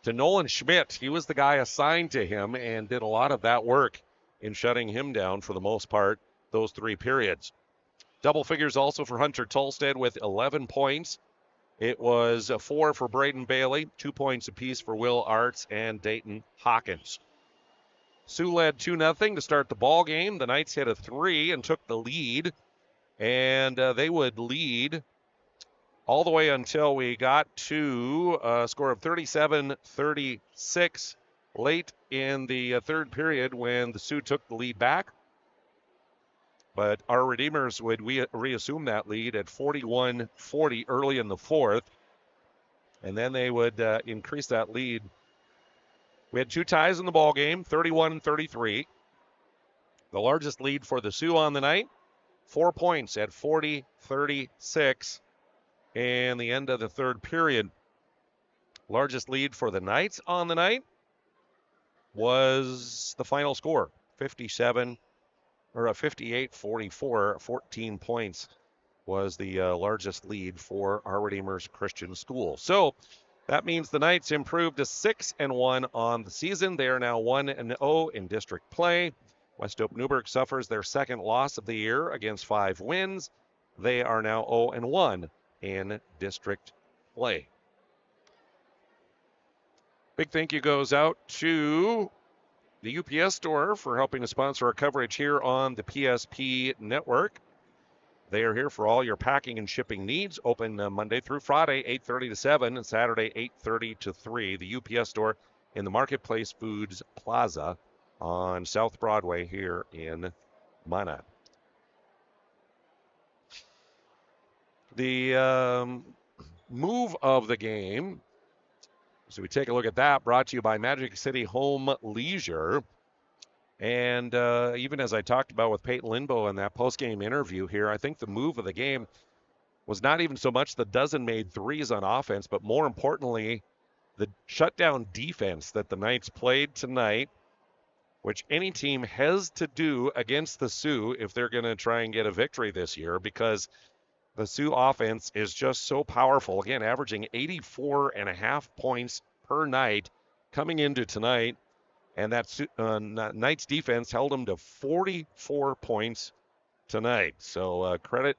to Nolan Schmidt. He was the guy assigned to him and did a lot of that work in shutting him down for the most part, those 3 periods. Double figures also for Hunter Tolstead with 11 points. It was 4 for Braden Bailey, 2 points apiece for Will Arts and Dayton Hawkins. Sioux led 2-0 to start the ball game. The Knights hit a 3 and took the lead, and they would lead all the way until we got to a score of 37-36 late in the third period when the Sioux took the lead back. But our Redeemers would reassume that lead at 41-40 early in the fourth. And then they would increase that lead. We had 2 ties in the ball game, 31-33. The largest lead for the Sioux on the night, 4 points at 40-36 in the end of the third period. Largest lead for the Knights on the night was the final score, 58-44, 14 points was the largest lead for our Redeemers Christian School. So that means the Knights improved to 6-1 on the season. They are now 1-0 in district play. Westhope-Newburg suffers their second loss of the year against 5 wins. They are now 0-1 in district play. Big thank you goes out to the UPS store for helping to sponsor our coverage here on the PSP network. They are here for all your packing and shipping needs. Open Monday through Friday, 8:30 to 7, and Saturday, 8:30 to 3. The UPS store in the Marketplace Foods Plaza on South Broadway here in Minot. The move of the game, so we take a look at that, brought to you by Magic City Home Leisure. And even as I talked about with Peyton Lindbow in that post-game interview here, I think the move of the game was not even so much the dozen made threes on offense, but more importantly, the shutdown defense that the Knights played tonight, which any team has to do against the Sioux if they're going to try and get a victory this year, because the Sioux offense is just so powerful. Again, averaging 84.5 points per night coming into tonight. And that Knights defense held them to 44 points tonight. So credit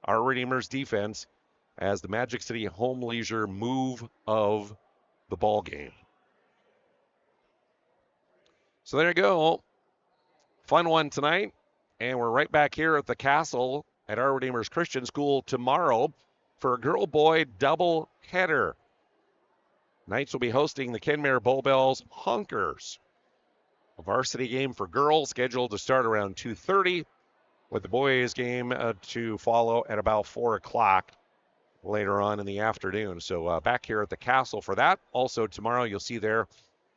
our Redeemers defense as the Magic City Home Leisure move of the ball game. So there you go. Fun one tonight. And we're right back here at the Castle at our Redeemers Christian School tomorrow for a girl-boy double header. Knights will be hosting the Kenmare Bull Bells Honkers. A varsity game for girls scheduled to start around 2:30, with the boys game to follow at about 4 o'clock later on in the afternoon. So back here at the Castle for that. Also tomorrow you'll see there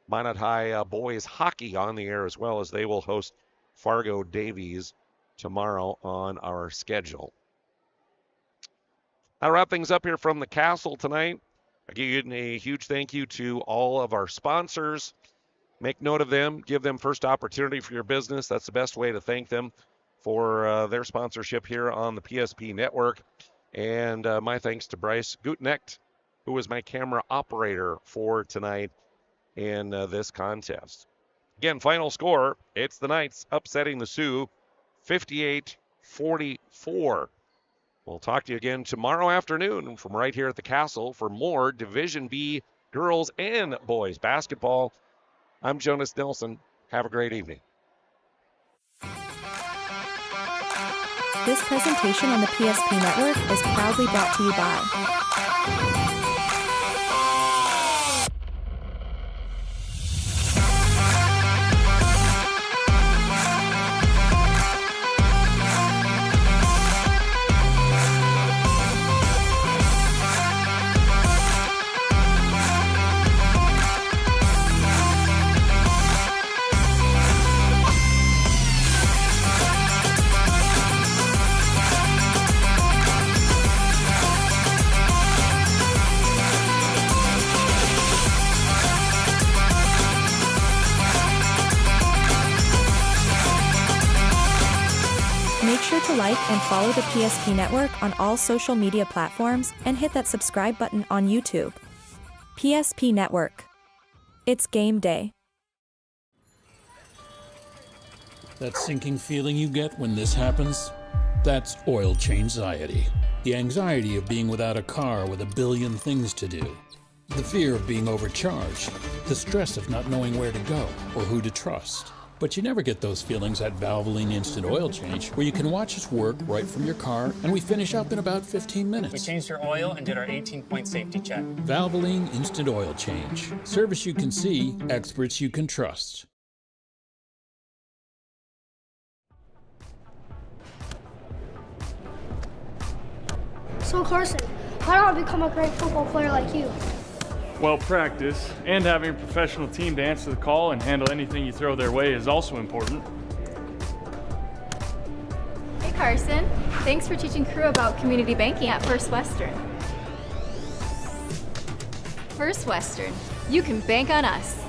Minot High boys hockey on the air, as well as they will host Fargo Davies tomorrow on our schedule. I'll wrap things up here from the Castle tonight. Again, a huge thank you to all of our sponsors. Make note of them. Give them first opportunity for your business. That's the best way to thank them for their sponsorship here on the PSP network. And my thanks to Bryce Gutenecht, who was my camera operator for tonight in this contest. Again, final score, it's the Knights upsetting the Sioux 58-44. We'll talk to you again tomorrow afternoon from right here at the Castle for more Division B girls and boys basketball. I'm Jonas Nelson. Have a great evening. This presentation on the PSP Network is proudly brought to you by like and follow the PSP Network on all social media platforms and hit that subscribe button on YouTube. PSP Network. It's game day. That sinking feeling you get when this happens? That's oil change-anxiety. The anxiety of being without a car with a billion things to do. The fear of being overcharged. The stress of not knowing where to go or who to trust. But you never get those feelings at Valvoline Instant Oil Change, where you can watch us work right from your car, and we finish up in about 15 minutes. We changed your oil and did our 18-point safety check. Valvoline Instant Oil Change. Service you can see, experts you can trust. So Carson, how do I become a great football player like you? Well, practice and having a professional team to answer the call and handle anything you throw their way is also important. Hey Carson, thanks for teaching crew about community banking at First Western. First Western, you can bank on us.